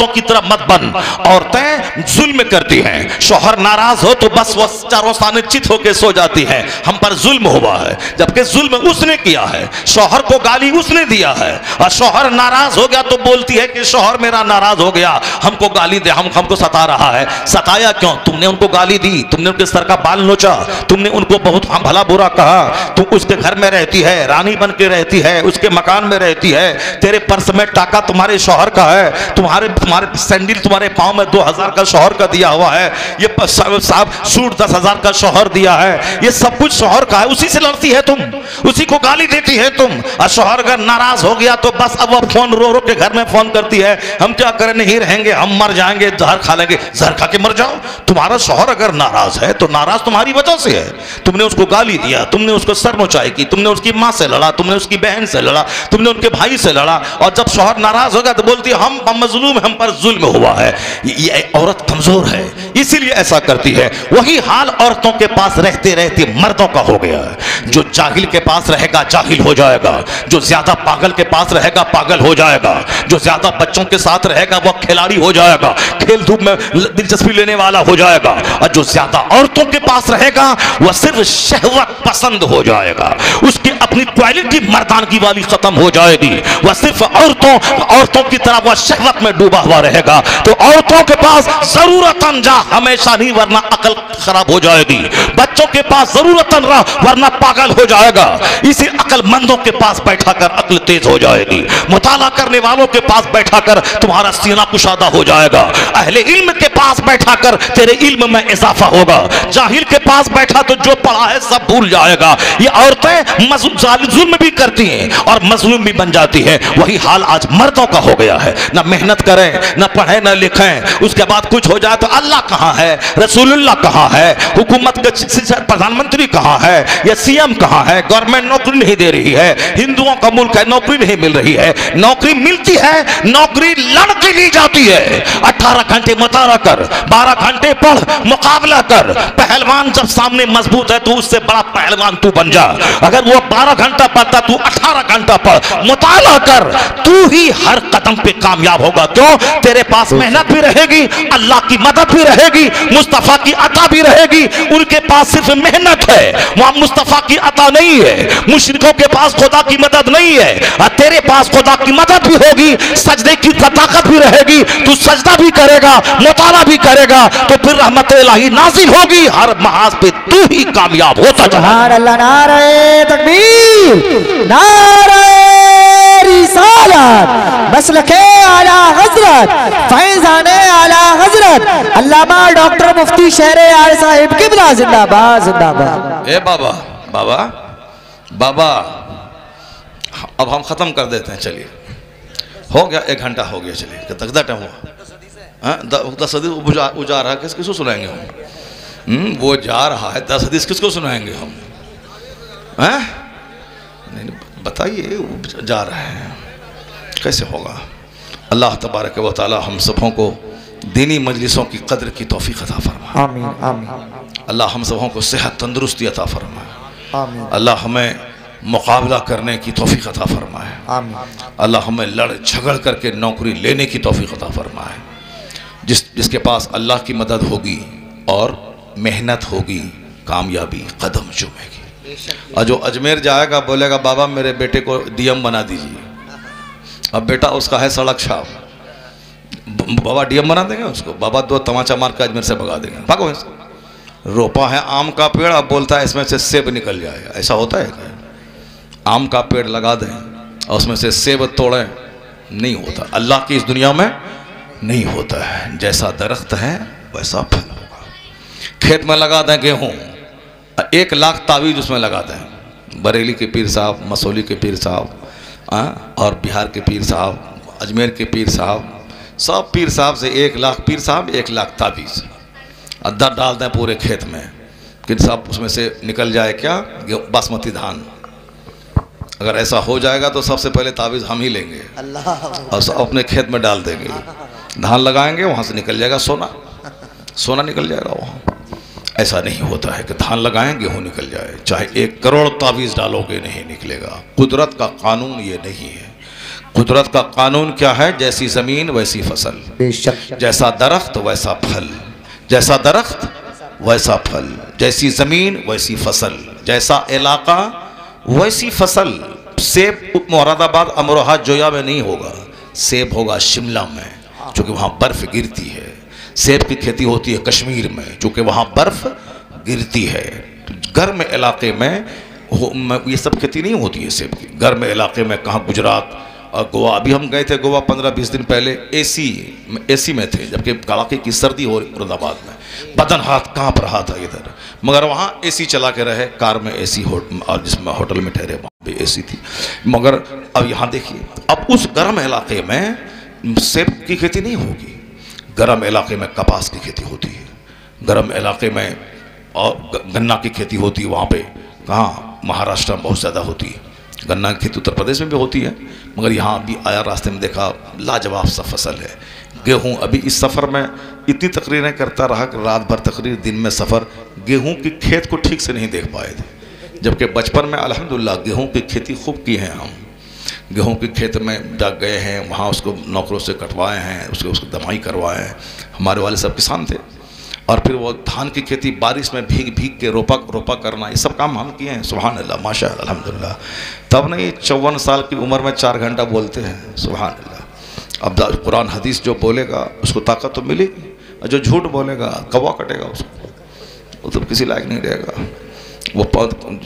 की तरह मत बन। औरतें जुल्म करती हैं, शौहर नाराज हो तो बस वो चारों सामने चित होकर सो जाती है, हम पर जुल्म हुआ है, जबकि जुल्म उसने किया है, शौहर को गाली उसने दिया है। और शौहर नाराज हो गया तो बोलती है कि शौहर मेरा नाराज हो गया, हमको गाली दे, हमको सता रहा है। सताया क्यों? तुमने उनको गाली दी, तुमने उनके सर का बाल नोचा, तुमने उनको बहुत भला बुरा कहा। तुम उसके घर में रहती है, रानी बन के रहती है, उसके मकान में रहती है, तेरे पर्स में टाका तुम्हारे शौहर का है, तुम्हारे सैंडल तुम्हारे पांव में 2000 का शौहर का दिया हुआ है, ये साहब सूट 10,000 का शौहर दिया है, ये सब कुछ शौहर का है। उसी से लड़ती है तुम, उसी को गाली देती है तुम। और शौहर अगर नाराज हो गया तो बस अब वो फोन रो रो के घर में फोन करती है, हम क्या करें, नहीं रहेंगे, हम मर जाएंगे, जहर खा लेंगे। जहर खा के मर जाओ। तुम्हारा शौहर अगर नाराज है तो नाराज तुम्हारी वजह से है, तुमने उसको गाली दिया, तुमने उसको सर नोचाई की, तुमने उसकी माँ से लड़ा, तुमने उसकी बहन से लड़ा, तुमने उनके भाई से लड़ा। और जब शौहर नाराज हो गया तो बोलती है हम मजलूम, हम पर जुल्म हुआ है। ये औरत कमजोर है, इसीलिए ऐसा करती है। वही हाल औरतों के पास रहते रहते मर्दों का हो गया है। जो जाहिल के पास रहेगा जाहिल हो जाएगा, जो ज्यादा पागल के पास रहेगा पागल हो जाएगा, जो ज्यादा बच्चों के साथ रहेगा वह खिलाड़ी हो जाएगा, खेल धूप में दिलचस्पी लेने वाला हो जाएगा। और जो ज्यादा औरतों के पास रहेगा वह सिर्फ शहवत पसंद हो जाएगा, उसकी अपनी क्वालिटी मर्दानगी वाली खत्म हो जाएगी, वह सिर्फ औरतों की तरह वह शहवत में डूबा हुआ रहेगा। तो औरतों के पास जरूरतन जा, हमेशा नहीं, वरना अकल खराब हो जाएगी। बच्चों के पास जरूरतन रह, वरना पागल हो जाएगा। इसी अकलमंदों के पास बैठा कर अक्ल तेज हो जाएगी, मुताला करने वालों के पास बैठा कर तुम्हारा सीना कुशादा हो जाएगा, अहले इल्म के पास बैठा कर तेरे इल्म में इजाफा होगा। जाहिल के पास बैठा तो जो पढ़ा है सब भूल जाएगा। ये औरतें जुल्म भी करती हैं और मजलूम भी बन जाती है। वही हाल आज मर्दों का हो गया है, ना मेहनत करें, ना पढ़े, ना लिखें, उसके बाद कुछ हो जाए तो अल्लाह कहाँ है, रसूलुल्लाह कहाँ है, हुकूमत का प्रधानमंत्री कहाँ है, या सीएम कहाँ है, गवर्नमेंट नौकरी नहीं दे रही है, हिंदुओं का मुल्क है, नौकरी नहीं मिल रही है। नौकरी मिलती है, नौकरी लड़के ली जाती है। 18 घंटे मुताला कर, 12 घंटे पढ़, मुकाबला कर। पहलवान जब सामने मजबूत है तो उससे बड़ा पहलवान तू बन जा। अगर वो 12 घंटा पढ़ता, तू 18 घंटा पढ़, मुताला कर, तू ही हर कदम पे कामयाब होगा। क्यों? तेरे पास मेहनत भी रहेगी, अल्लाह की मदद भी रहेगी, मुस्तफा की अता भी रहेगी। उनके पास सिर्फ मेहनत है, वहां मुस्तफा की अता नहीं है। मुशरिकों के पास खुदा की मदद नहीं है, और तेरे पास खुदा की मदद भी होगी, सजदे की ताकत भी रहेगी, तू सजदा भी करेगा, मुताला भी करेगा, तो फिर रहमत इलाही नाज़िल होगी। हर महाज पे तू ही कामयाब होता जा। नारे तकबीर, नारे रिसालत। रिसालत मसलके आला हजरत फैजाने आला हजरत अल्लामा डॉक्टर मुफ्ती शहर आल साहिब किबला जिंदाबाद जिंदाबाद। ए बाबा बाबा बाबा, अब हम ख़त्म कर देते हैं, चलिए हो गया, 1 घंटा हो गया, चलिए कितना टाइम हुआ? 10 हदीस वो जा रहा है, किसको सुनाएंगे हम? वो जा रहा है, 10 हदीस किसको सुनाएंगे हम? नहीं बताइए, वो जा रहे हैं, कैसे होगा? अल्लाह तबारक व तआला हम सबों को दीनी मजलिसों की कदर की तौफीक अता फरमाए। आमीन आमीन। अल्लाह हम सबों को सेहत तंदुरुस्ती अता फरमाए। आमीन। अल्लाह हमें मुकाबला करने की तौफीक अता फरमाए। आमीन। अल्लाह हमें लड़ झगड़ करके नौकरी लेने की तौफीक अता फरमाए। जिसके पास अल्लाह की मदद होगी और मेहनत होगी, कामयाबी कदम चूमेगी। और जो अजमेर जाएगा बोलेगा बाबा मेरे बेटे को डीएम बना दीजिए, अब बेटा उसका है सड़क छाप, बाबा डीएम बना देंगे उसको? बाबा 2 तमाचा मार के अजमेर से भगा देंगे, भागो इसको। रोपा है आम का पेड़, अब बोलता है इसमें से सेब निकल जाएगा, ऐसा होता है क्या? आम का पेड़ लगा दें और उसमें से सेब तोड़ें, नहीं होता। अल्लाह की इस दुनिया में नहीं होता है। जैसा दरख्त है वैसा फल होगा। खेत में लगा दें गेहूँ, 1 लाख तावीज़ उसमें लगा दें, बरेली के पीर साहब, मसौली के पीर साहब और बिहार के पीर साहब, अजमेर के पीर साहब, सब पीर साहब से 1 लाख पीर साहब, 1 लाख तावीज़ अद्दा डाल दें पूरे खेत में, कि साहब उसमें से निकल जाए क्या? बासमती धान। अगर ऐसा हो जाएगा तो सबसे पहले तावीज़ हम ही लेंगे और सब अपने खेत में डाल देंगे, धान लगाएंगे, वहाँ से निकल जाएगा सोना, सोना निकल जाएगा वहाँ। ऐसा नहीं होता है कि धान लगाएं गेहूँ निकल जाए, चाहे 1 करोड़ तावीज़ डालोगे नहीं निकलेगा। कुदरत का कानून ये नहीं है। कुदरत का कानून क्या है? जैसी ज़मीन वैसी फसल, जैसा दरख्त वैसा फल, जैसा दरख्त वैसा फल, जैसी ज़मीन वैसी फसल, जैसा इलाका वैसी फसल। सेब मुरादाबाद अमरोहा जोया में नहीं होगा, सेब होगा शिमला में, क्योंकि वहाँ बर्फ़ गिरती है। सेब की खेती होती है कश्मीर में, चूँकि वहाँ बर्फ़ गिरती है। गर्म इलाके में ये सब खेती नहीं होती है सेब की। गर्म इलाके में कहाँ? गुजरात और गोवा। अभी हम गए थे गोवा 15-20 दिन पहले, एसी में थे, जबकि कड़ाके की सर्दी हो रही मुरादाबाद में, बदन हाथ काँप रहा था इधर, मगर वहाँ एसी चला के रहे, कार में एसी और जिसमें होटल में ठहरे वहाँ भी एसी थी। मगर अब यहाँ देखिए, अब उस गर्म इलाके में सेब की खेती नहीं होगी, गर्म इलाके में कपास की खेती होती है, गर्म इलाके में और गन्ना की खेती होती है। वहाँ पे कहाँ? महाराष्ट्र में बहुत ज़्यादा होती है गन्ना की खेती, उत्तर प्रदेश में भी होती है, मगर यहाँ भी आया, रास्ते में देखा, लाजवाब सा फसल है। गेहूँ, अभी इस सफ़र में इतनी तकरीरें करता रहा कि रात भर तकरीर, दिन में सफ़र, गेहूँ की खेत को ठीक से नहीं देख पाए थे। जबकि बचपन में अल्हम्दुलिल्लाह गेहूँ की खेती खूब की है हम। गेहूँ के खेत में जा गए हैं, वहाँ उसको नौकरों से कटवाए हैं, उसको दमाई करवाए हैं। हमारे वाले सब किसान थे। और फिर वो धान की खेती बारिश में भीग भीग के रोपा करना, ये सब काम हम किए हैं। सुभान अल्लाह, माशाअल्लाह, अल्हम्दुलिल्लाह। तब नहीं 54 साल की उम्र में 4 घंटा बोलते हैं, सुभान अल्लाह। अब कुरान हदीस जो बोलेगा उसको ताकत तो मिलेगी, और जो झूठ बोलेगा कौवा कटेगा उसको, वो तो किसी लायक नहीं रहेगा। वो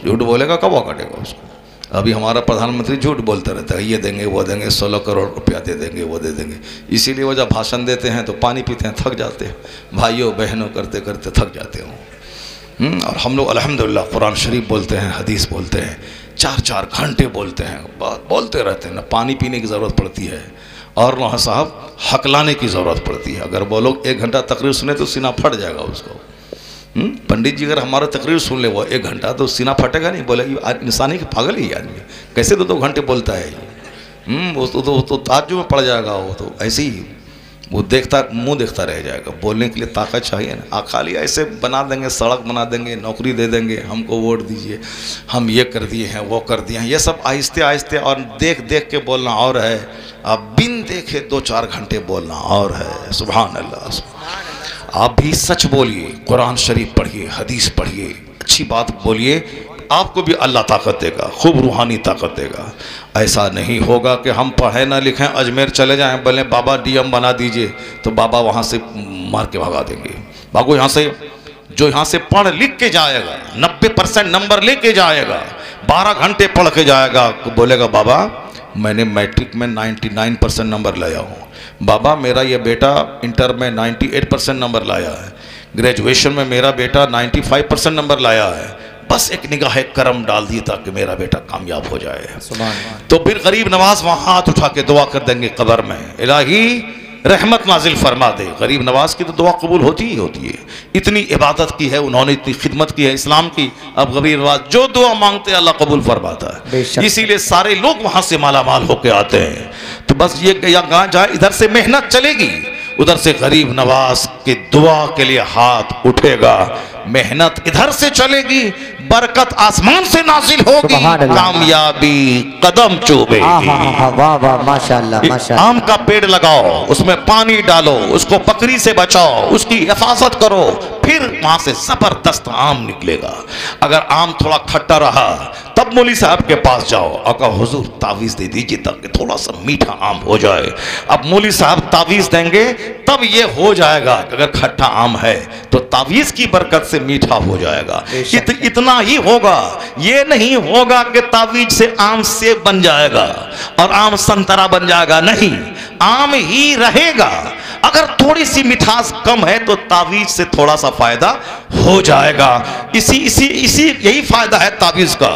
झूठ बोलेगा कौवा कटेगा उसको। अभी हमारा प्रधानमंत्री झूठ बोलता रहता है, ये देंगे वो देंगे, 16 करोड़ रुपया दे देंगे वो दे देंगे। इसीलिए वो जब भाषण देते हैं तो पानी पीते हैं, थक जाते हैं, भाइयों बहनों करते करते थक जाते हैं। और हम लोग अल्हम्दुलिल्लाह कुरान शरीफ बोलते हैं, हदीस बोलते हैं, 4-4 घंटे बोलते हैं, बोलते रहते हैं। ना पानी पीने की ज़रूरत पड़ती है और ना साहब हकलाने की ज़रूरत पड़ती है। अगर वो लोग 1 घंटा तकरीर सुने तो सीना फट जाएगा उसको। पंडित जी अगर हमारा तकरीर सुन ले वो 1 घंटा, तो सीना फटेगा नहीं? बोले इंसान ही पागल ही आदमी, कैसे 2-2 घंटे बोलता है ये? वो तो ताज्जुब में पड़ जाएगा। वो तो ऐसे ही वो मुंह देखता रह जाएगा। बोलने के लिए ताकत चाहिए ना। खाली ऐसे बना देंगे, सड़क बना देंगे, नौकरी दे देंगे, हमको वोट दीजिए, हम ये कर दिए हैं वो कर दिए हैं, ये सब आहिस्ते आहिस्ते। और देख देख के बोलना और है, अब बिन देखे 2-4 घंटे बोलना और है। सुभान अल्लाह। आप भी सच बोलिए, कुरान शरीफ पढ़िए, हदीस पढ़िए, अच्छी बात बोलिए, आपको भी अल्लाह ताकत देगा, खूब रूहानी ताकत देगा। ऐसा नहीं होगा कि हम पढ़े ना लिखें, अजमेर चले जाएं, बोले बाबा डीएम बना दीजिए, तो बाबा वहाँ से मार के भगा देंगे। भागो यहाँ से। जो यहाँ से पढ़ लिख के जाएगा, 90% नंबर लेके जाएगा, 12 घंटे पढ़ के जाएगा, तो बोलेगा बाबा मैंने मैट्रिक में 99% नंबर लाया हूँ। बाबा मेरा ये बेटा इंटर में 98% नंबर लाया है, ग्रेजुएशन में मेरा बेटा 95% नंबर लाया है, बस एक निगाह करम डाल दी ताकि मेरा बेटा कामयाब हो जाए। तो फिर गरीब नवाज वहाँ हाथ उठा के दुआ कर देंगे कब्र में, इलाही रहमत नाजिल फरमा दे। गरीब नवाज की तो दुआ कबूल होती ही होती है, इतनी इबादत की है उन्होंने, इतनी खिदमत की है इस्लाम की। अब गरीब नवाज जो दुआ मांगते हैं अल्लाह कबूल फरमाता है, इसीलिए सारे लोग वहाँ से माला माल होके आते हैं। तो बस ये यहाँ जहाँ इधर से मेहनत चलेगी उधर से गरीब नवाज की दुआ के लिए हाथ उठेगा, मेहनत इधर से चलेगी, बरकत आसमान से नाजिल होगी, कामयाबी कदम चूमेगी। वाह वाह माशाअल्लाह माशाअल्लाह। आम का पेड़ लगाओ, उसमें पानी डालो, उसको बकरी से बचाओ, उसकी हिफाजत करो, फिर वहां से जबरदस्त आम निकलेगा। अगर आम थोड़ा खट्टा रहा तब मौली साहब के पास जाओ और कहो हुजूर तावीज दे दीजिए ताकि थोड़ा सा मीठा आम हो जाए। अब मौली साहब तावीज देंगे तब ये हो जाएगा, अगर खट्टा आम है तो तावीज की बरकत से मीठा हो जाएगा। इतना ही होगा, ये नहीं होगा कि तावीज से आम सेब बन जाएगा और आम संतरा बन जाएगा, नहीं, आम ही रहेगा। अगर थोड़ी सी मिठास कम है तो तावीज से थोड़ा सा फायदा हो जाएगा। इसी यही फायदा है तावीज का।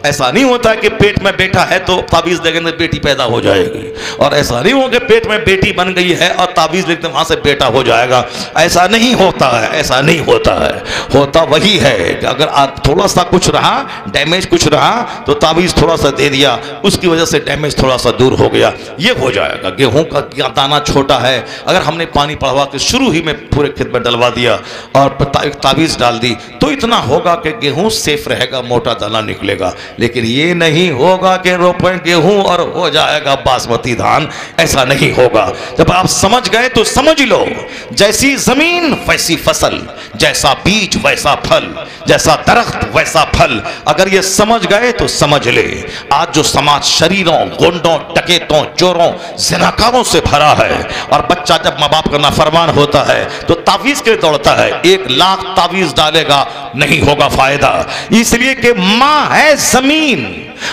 ऐसा नहीं होता है कि पेट में बेटा है तो तावीज देंगे तो बेटी पैदा हो जाएगी, और ऐसा नहीं हो कि पेट में बेटी बन गई है और तावीज देखते वहां से बेटा हो जाएगा। ऐसा नहीं होता है, ऐसा नहीं होता है। होता वही है कि अगर थोड़ा सा कुछ रहा, डैमेज कुछ रहा तो तावीज थोड़ा सा दे दिया, उसकी वजह से डैमेज थोड़ा सा दूर हो गया, ये हो जाएगा। गेहूं का दाना छोटा है, अगर हमने पानी पड़वा के शुरू ही में पूरे खेत में डलवा दिया और तावीज डाल दी तो इतना होगा कि गेहूं सेफ रहेगा, मोटा दाना निकलेगा। लेकिन ये नहीं होगा कि रोपें गेहूं और हो जाएगा बासमती धान, ऐसा नहीं होगा। जब आप समझ गए तो समझ लो, जैसी जमीन वैसी फसल, जैसा बीज वैसा फल, जैसा दरख्त वैसा फल। अगर ये समझ गए तो समझ ले। आज जो समाज शरीरों, गुंडों, डकैतों, चोरों, ज़िनाकारों से भरा है, और बच्चा जब माँ बाप का नाफरमान होता है तो तावीज के लिए दौड़ता है, 1 लाख तावीज डालेगा, नहीं होगा फायदा, इसलिए कि माँ है जमीन,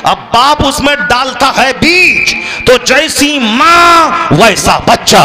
अब बाप उसमें डालता है बीज। तो जैसी माँ वैसा बच्चा,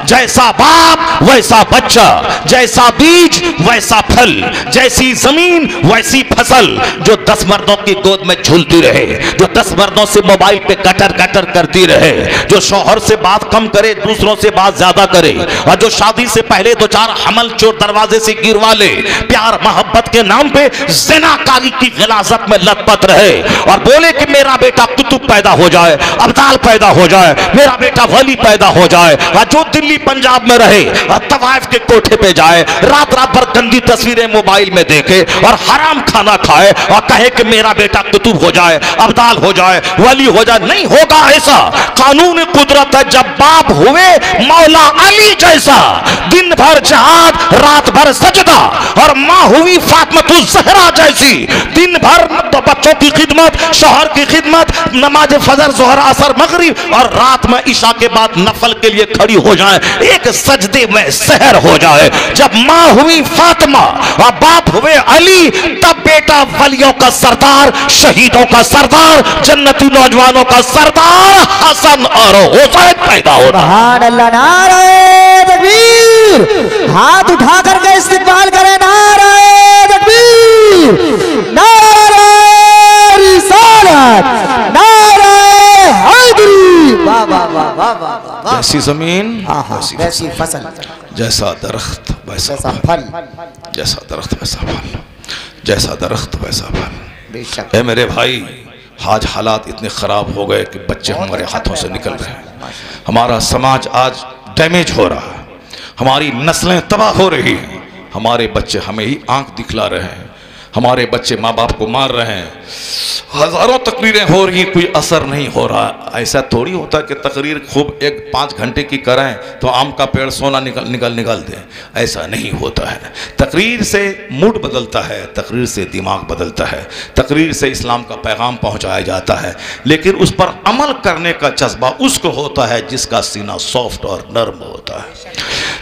जैसा बाप वैसा बच्चा, जैसा बीज वैसा फल, जैसी जमीन वैसी फसल। जो 10 मर्दों की गोद में झूलती रहे, जो 10 मर्दों से मोबाइल पे कटर कटर करती रहे, जो शौहर से बात कम करे दूसरों से बात ज्यादा करे, और जो शादी से पहले 2-4 हमल चोर दरवाजे से गिरवा ले, प्यार मोहब्बत के नाम पे ज़िनाकारी की गिलाजत में लतपत रहे और बोले कि मेरा बेटा कुतुब पैदा हो जाए, अब्दाल पैदा हो जाए, मेरा बेटा वली पैदा हो जाए, और जो दिल्ली पंजाब में रहे और तवाइफ के कोठे पे जाए, रात रात भर गंदी तस्वीरें मोबाइल में देखे और हराम खाना खाए और कहे कि मेरा बेटा कुतुब हो जाए, अब्दाल हो जाए, वली हो जाए, नहीं होगा ऐसा। कानून कुदरत है, जब बाप हुए मौला अली जैसा, दिन भर जहाद रात भर सजदा, और माँ हुई फातिमा ज़हरा जैसी, दिन भर बच्चों की खिदमत, शौहर की खिदमत, नमाज फजर, जोहर, असर, मगरिब, और रात में ईशा के बाद नफल के लिए खड़ी हो जाए, एक सजदे में सहर हो जाए। जब माँ हुई फातिमा और बाप हुए अली, तब बेटा वलियों का सरदार, शहीदों का सरदार, जन्नती नौजवानों का सरदार हसन और हुसैन पैदा होता। सुभान अल्लाह, नारे तकबीर, हाथ उठा करके इस्तिकबाल करें, नारे तकबीर, नारे रिसालत, नारे हैदरी। वाह वाह वाह वाह वाह। जैसी जमीन वैसी फसल, जैसा दरख्त वैसा फल, जैसा दरख्त वैसा फल, जैसा दरख्त वैसा फल। बेशक है मेरे भाई, आज हालात इतने खराब हो गए कि बच्चे हमारे हाथों से निकल रहे हैं, हमारा समाज आज डैमेज हो रहा है, हमारी नस्लें तबाह हो रही हैं, हमारे बच्चे हमें ही आंख दिखला रहे हैं, हमारे बच्चे माँ बाप को मार रहे हैं, हजारों तकरीरें हो रही, कोई असर नहीं हो रहा। ऐसा थोड़ी होता कि तकरीर खूब 1-5 घंटे की करें तो आम का पेड़ सोना निकल दें, ऐसा नहीं होता है। तकरीर से मूड बदलता है, तकरीर से दिमाग बदलता है, तकरीर से इस्लाम का पैगाम पहुंचाया जाता है, लेकिन उस पर अमल करने का जज्बा उसको होता है जिसका सीना सॉफ्ट और नर्म होता है,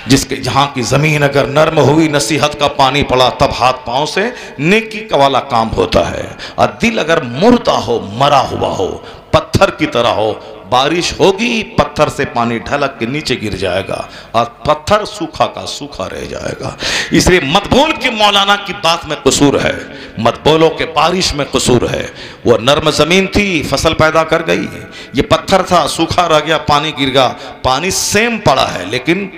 जिसके जहाँ की ज़मीन अगर नर्म हुई, नसीहत का पानी पड़ा, तब हाथ पाँव से नेकी का वाला काम होता है। और दिल अगर मुर्दा हो, मरा हुआ हो, पत्थर की तरह हो, बारिश होगी, पत्थर से पानी ढलक के नीचे गिर जाएगा और पत्थर सूखा का सूखा रह जाएगा। इसलिए मत बोल के मौलाना की बात में कसूर है, मत बोलो के बारिश में कसूर है। वो नर्म जमीन थी, फसल पैदा कर गई, ये पत्थर था, सूखा रह गया, पानी गिर गया। पानी सेम पड़ा है, लेकिन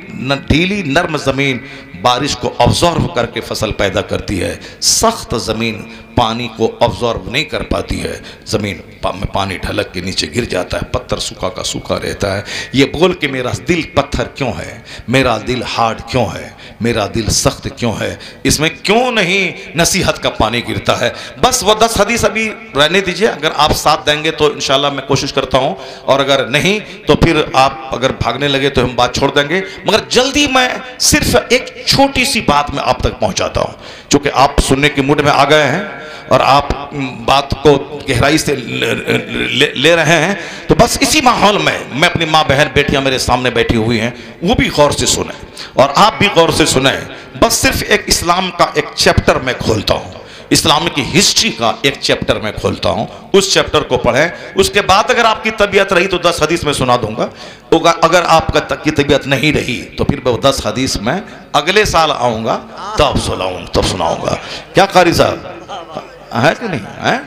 ढीली नर्म जमीन बारिश को ऑब्जॉर्व करके फसल पैदा करती है। सख्त ज़मीन पानी को ऑब्जॉर्व नहीं कर पाती है, ज़मीन में पानी ढलक के नीचे गिर जाता है, पत्थर सूखा का सूखा रहता है। ये बोल के मेरा दिल पत्थर क्यों है, मेरा दिल हार्ड क्यों है, मेरा दिल सख्त क्यों है, इसमें क्यों नहीं नसीहत का पानी गिरता है। बस वो 10 हदीस अभी रहने दीजिए, अगर आप साथ देंगे तो इंशाल्लाह मैं कोशिश करता हूँ, और अगर नहीं तो फिर आप अगर भागने लगे तो हम बात छोड़ देंगे। मगर जल्दी मैं सिर्फ एक छोटी सी बात में आप तक पहुँचाता हूँ, चूँकि आप सुनने के मूड में आ गए हैं और आप बात को गहराई से ले रहे हैं, तो बस इसी माहौल में मैं अपनी माँ बहन बेटियां मेरे सामने बैठी हुई हैं, वो भी गौर से सुने और आप भी गौर से सुने। बस सिर्फ एक इस्लाम का एक चैप्टर मैं खोलता हूँ, इस्लाम की हिस्ट्री का एक चैप्टर मैं खोलता हूँ, उस चैप्टर को पढ़ें। उसके बाद अगर आपकी तबीयत रही तो 10 हदीस में सुना दूंगा, अगर आपका की तबीयत नहीं रही तो फिर मैं 10 हदीस में अगले साल आऊँगा तब सुनाऊँगा। क्या कारी साहब है कि नहीं है?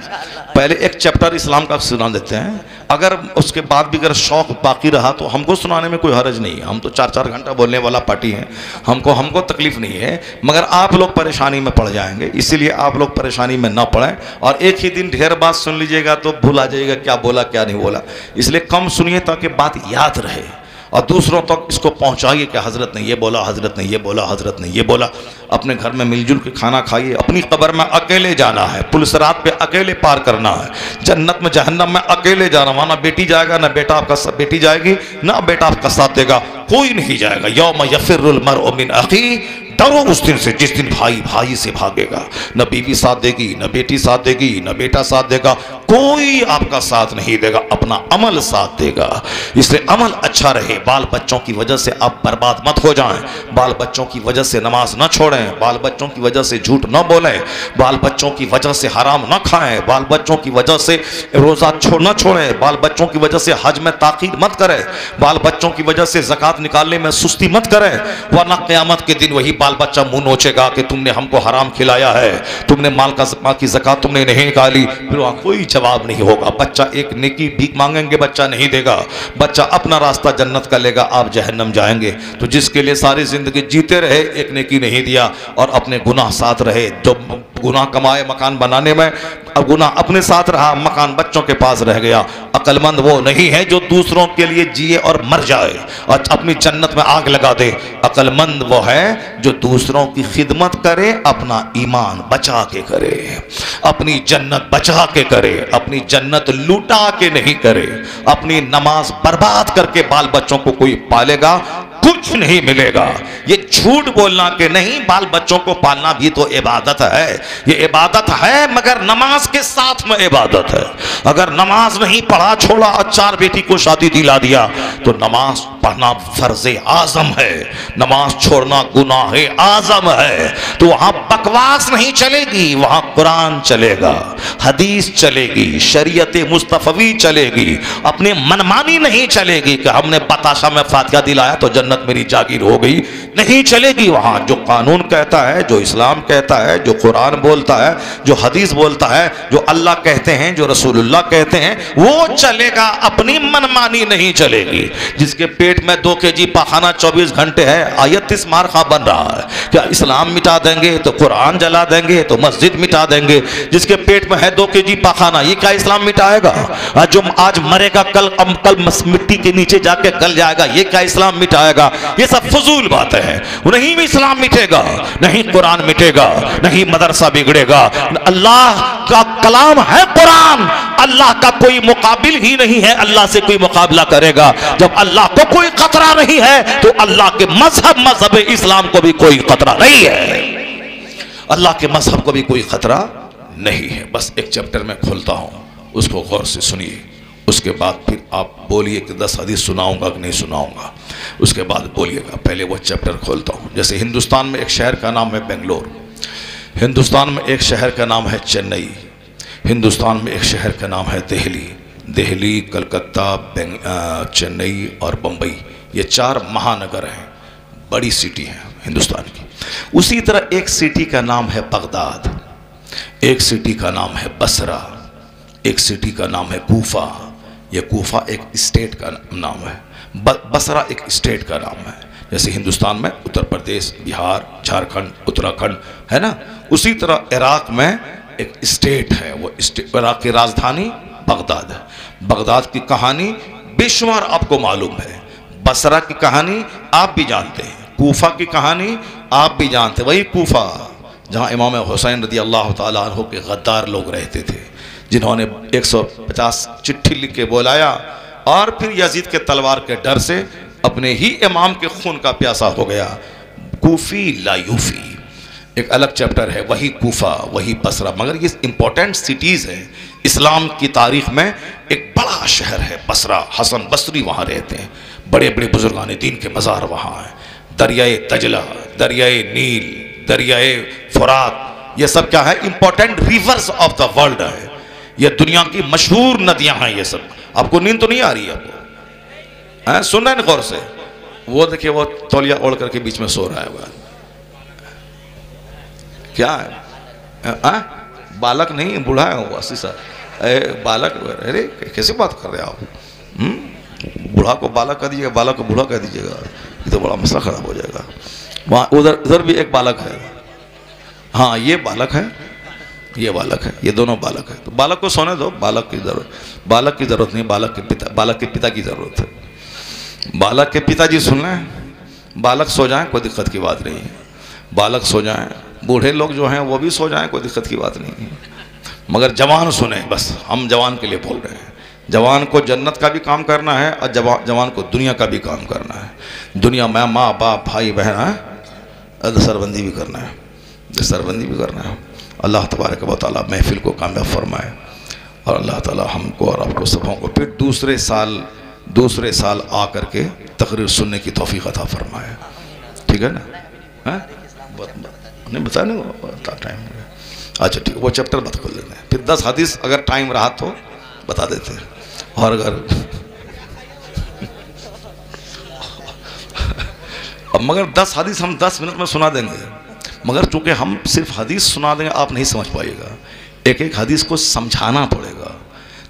पहले एक चैप्टर इस्लाम का सुना देते हैं, अगर उसके बाद भी अगर शौक बाकी रहा तो हमको सुनाने में कोई हर्ज नहीं है। हम तो 4-4 घंटा बोलने वाला पार्टी हैं, हमको तकलीफ नहीं है, मगर आप लोग परेशानी में पड़ जाएंगे, इसीलिए आप लोग परेशानी में ना पड़ें। और एक ही दिन ढेर बात सुन लीजिएगा तो भूला जाइएगा क्या बोला क्या नहीं बोला, इसलिए कम सुनिए ताकि बात याद रहे और दूसरों तक इसको पहुंचाइए कि हजरत ने ये बोला, हजरत ने ये बोला, हजरत ने ये बोला। अपने घर में मिलजुल के खाना खाइए। अपनी कब्र में अकेले जाना है, पुलिसरात पे अकेले पार करना है, जन्नत में जहन्नम में अकेले जाना। वहाँ ना बेटी जाएगा ना बेटा आपका, बेटी जाएगी ना बेटा आपका साथ देगा, कोई नहीं जाएगा। यौम यफिरुल मरउ मिन अखी, डरो उस दिन से जिस दिन भाई भाई से भागेगा। न बीवी साथ देगी, न बेटी साथ देगी, न बेटा साथ देगा, कोई आपका साथ नहीं देगा, अपना अमल साथ देगा। इसलिए अमल अच्छा रहे, बाल बच्चों की वजह से आप बर्बाद मत हो जाएं, बाल बच्चों की वजह से नमाज न छोड़ें, बाल बच्चों की वजह से झूठ न बोलें, बाल बच्चों की वजह से हराम न खाएं, बाल बच्चों की वजह से रोज़ा न छोड़ें, बाल बच्चों की वजह से हज में ताकीद मत करें, बाल बच्चों की वजह से ज़कात निकालने में सुस्ती मत करें, वरना क़यामत के दिन वही बाल बच्चा मुंह नोचेगा कि तुमने हमको हराम खिलाया है, तुमने माल की ज़कात तुमने नहीं निकाली, फिर वहाँ कोई जवाब नहीं होगा। बच्चा एक नेकी भीख मांगेंगे बच्चा नहीं देगा, बच्चा अपना रास्ता जन्नत का लेगा, आप जहन्नम जाएंगे। तो जिसके लिए सारी जिंदगी जीते रहे, एक नेकी नहीं दिया और अपने गुनाह साथ रहे, जो गुनाह कमाए मकान बनाने में, अब गुनाह अपने साथ रहा, मकान बच्चों के पास रह गया। अक्लमंद वो नहीं है जो दूसरों के लिए जिए और मर जाए और अपनी जन्नत में आग लगा दे। अक्लमंद वो है जो दूसरों की खिदमत करे, अपना ईमान बचा के करे, अपनी जन्नत बचा के करे, अपनी जन्नत लूटा के नहीं करे। अपनी नमाज बर्बाद करके बाल बच्चों को कोई पालेगा, कुछ नहीं मिलेगा। ये झूठ बोलना कि नहीं बाल बच्चों को पालना भी तो इबादत है, ये इबादत है मगर नमाज के साथ में इबादत है। अगर नमाज नहीं पढ़ा छोड़ा और 4 बेटी को शादी दिला दिया तो नमाज पढ़ना फर्ज आजम है, नमाज छोड़ना गुनाह आजम है। तो वहां बकवास नहीं चलेगी, वहां कुरान चलेगा, हदीस चलेगी, शरीयत मुस्तफवी चलेगी, अपने मनमानी नहीं चलेगी कि हमने बताशा में फातिहा दिलाया तो जन्नत मेरी जागीर हो गई, नहीं चलेगी। वहां जो कानून कहता है, जो इस्लाम कहता है, जो कुरान बोलता है, जो हदीस बोलता है, जो अल्लाह कहते हैं, जो रसूलुल्लाह कहते हैं, वो चलेगा, अपनी मनमानी नहीं चलेगी। जिसके पेट में 2 kg पाखाना 24 घंटे है, आयत इस मारखा बन रहा है, क्या इस्लाम मिटा देंगे तो कुरान जला देंगे तो मस्जिद मिटा देंगे। जिसके पेट में है 2 kg पाखाना, ये क्या इस्लाम मिटाएगा? जो आज मरेगा कल मिट्टी के नीचे जाके गल जाएगा, ये क्या इस्लाम मिटाएगा? ये सब फजूल बातें हैं। नहीं भी इस्लाम मिटेगा, नहीं कुरान मिटेगा, नहीं मदरसा बिगड़ेगा। अल्लाह का कलाम है कुरान, अल्लाह का कोई मुकाबिल ही नहीं है, अल्लाह से कोई मुकाबला करेगा। जब अल्लाह को कोई खतरा नहीं है तो अल्लाह के मजहब इस्लाम को भी कोई खतरा नहीं है, अल्लाह के मजहब को भी कोई खतरा नहीं है। बस एक चैप्टर में खोलता हूं, उसको गौर से सुनिए, उसके बाद फिर आप बोलिए कि 10 हदीस सुनाऊंगा कि नहीं सुनाऊंगा, उसके बाद बोलिएगा। पहले वो चैप्टर खोलता हूँ। जैसे हिंदुस्तान में एक शहर का नाम है बेंगलोर, हिंदुस्तान में एक शहर का नाम है चेन्नई, हिंदुस्तान में एक शहर का नाम है दिल्ली, दिल्ली, कलकत्ता, चेन्नई और बम्बई, ये 4 महानगर हैं, बड़ी सिटी हैं हिंदुस्तान की। उसी तरह एक सिटी का नाम है बगदाद, एक सिटी का नाम है बसरा, एक सिटी का नाम है कूफा। ये कूफा एक स्टेट का नाम है, बसरा एक स्टेट का नाम है। जैसे हिंदुस्तान में उत्तर प्रदेश, बिहार, झारखंड, उत्तराखंड है ना, उसी तरह इराक में एक स्टेट है, वो इराक की राजधानी बगदाद है। बगदाद की कहानी बेशुमार आपको मालूम है, बसरा की कहानी आप भी जानते हैं, कूफा की कहानी आप भी जानते हैं। वही कूफा जहाँ इमाम हुसैन रज़ी अल्लाह ताला अन्हु के गद्दार लोग रहते थे, जिन्होंने 150 चिट्ठी लिख के बुलाया और फिर यजीद के तलवार के डर से अपने ही इमाम के खून का प्यासा हो गया। कूफी ला यूफी एक अलग चैप्टर है, वही कूफा, वही बसरा। मगर ये इंपॉर्टेंट सिटीज़ हैं इस्लाम की तारीख में। एक बड़ा शहर है बसरा, हसन बसरी वहाँ रहते हैं, बड़े बड़े बुजुर्गान दीन के मज़ार वहाँ हैं। दरियाए दजला, दरियाए नील, दरियाए फुरात, ये सब क्या है, important rivers of the world है। ये दुनिया की मशहूर नदियाँ हैं ये सब। आपको नींद तो नहीं आ रही है आपको? सुन रहे हैं गौर से? वो देखिए, वो तौलिया ओढ़ करके बीच में सो रहा है वो। क्या है? बालक नहीं, बूढ़ा है वो, 80 साल बालक। अरे कैसे बात कर रहे हैं आप? बूढ़ा को बालक कह दीजिएगा, बालक को बूढ़ा कह दीजिएगा, ये तो बड़ा मसला खराब हो जाएगा। वहाँ उधर भी एक बालक है। हाँ, ये बालक है, ये बालक है, ये दोनों बालक है। तो बालक को सोने दो, बालक की ज़रूरत नहीं, बालक के पिता की ज़रूरत है। बालक के पिताजी सुन लें, बालक सो जाएं, कोई दिक्कत की बात नहीं है। बालक सो जाएं, बूढ़े लोग जो हैं वो भी सो जाएं, कोई दिक्कत की बात नहीं है। मगर जवान सुने, बस हम जवान के लिए बोल रहे हैं। जवान को जन्नत का भी काम करना है और जवान को दुनिया का भी काम करना है। दुनिया में माँ बाप भाई बहन है, सरबंदी भी करना है, सरबंदी भी करना है। अल्लाह तबारक व तआला महफिल को कामयाब फरमाए और अल्लाह ताला हमको और आपको सबों को फिर दूसरे साल आ करके तकरीर सुनने की तौफीक अता फरमाए। ठीक है ना? नहीं बताने टाइम? अच्छा ठीक, वो चैप्टर बता खोल लेते हैं। फिर 10 हदीस अगर टाइम रहा तो बता देते हैं, और अगर मगर 10 हदीस हम 10 मिनट में सुना देंगे, मगर चूंकि हम सिर्फ हदीस सुना देंगे आप नहीं समझ पाइएगा। एक एक हदीस को समझाना पड़ेगा,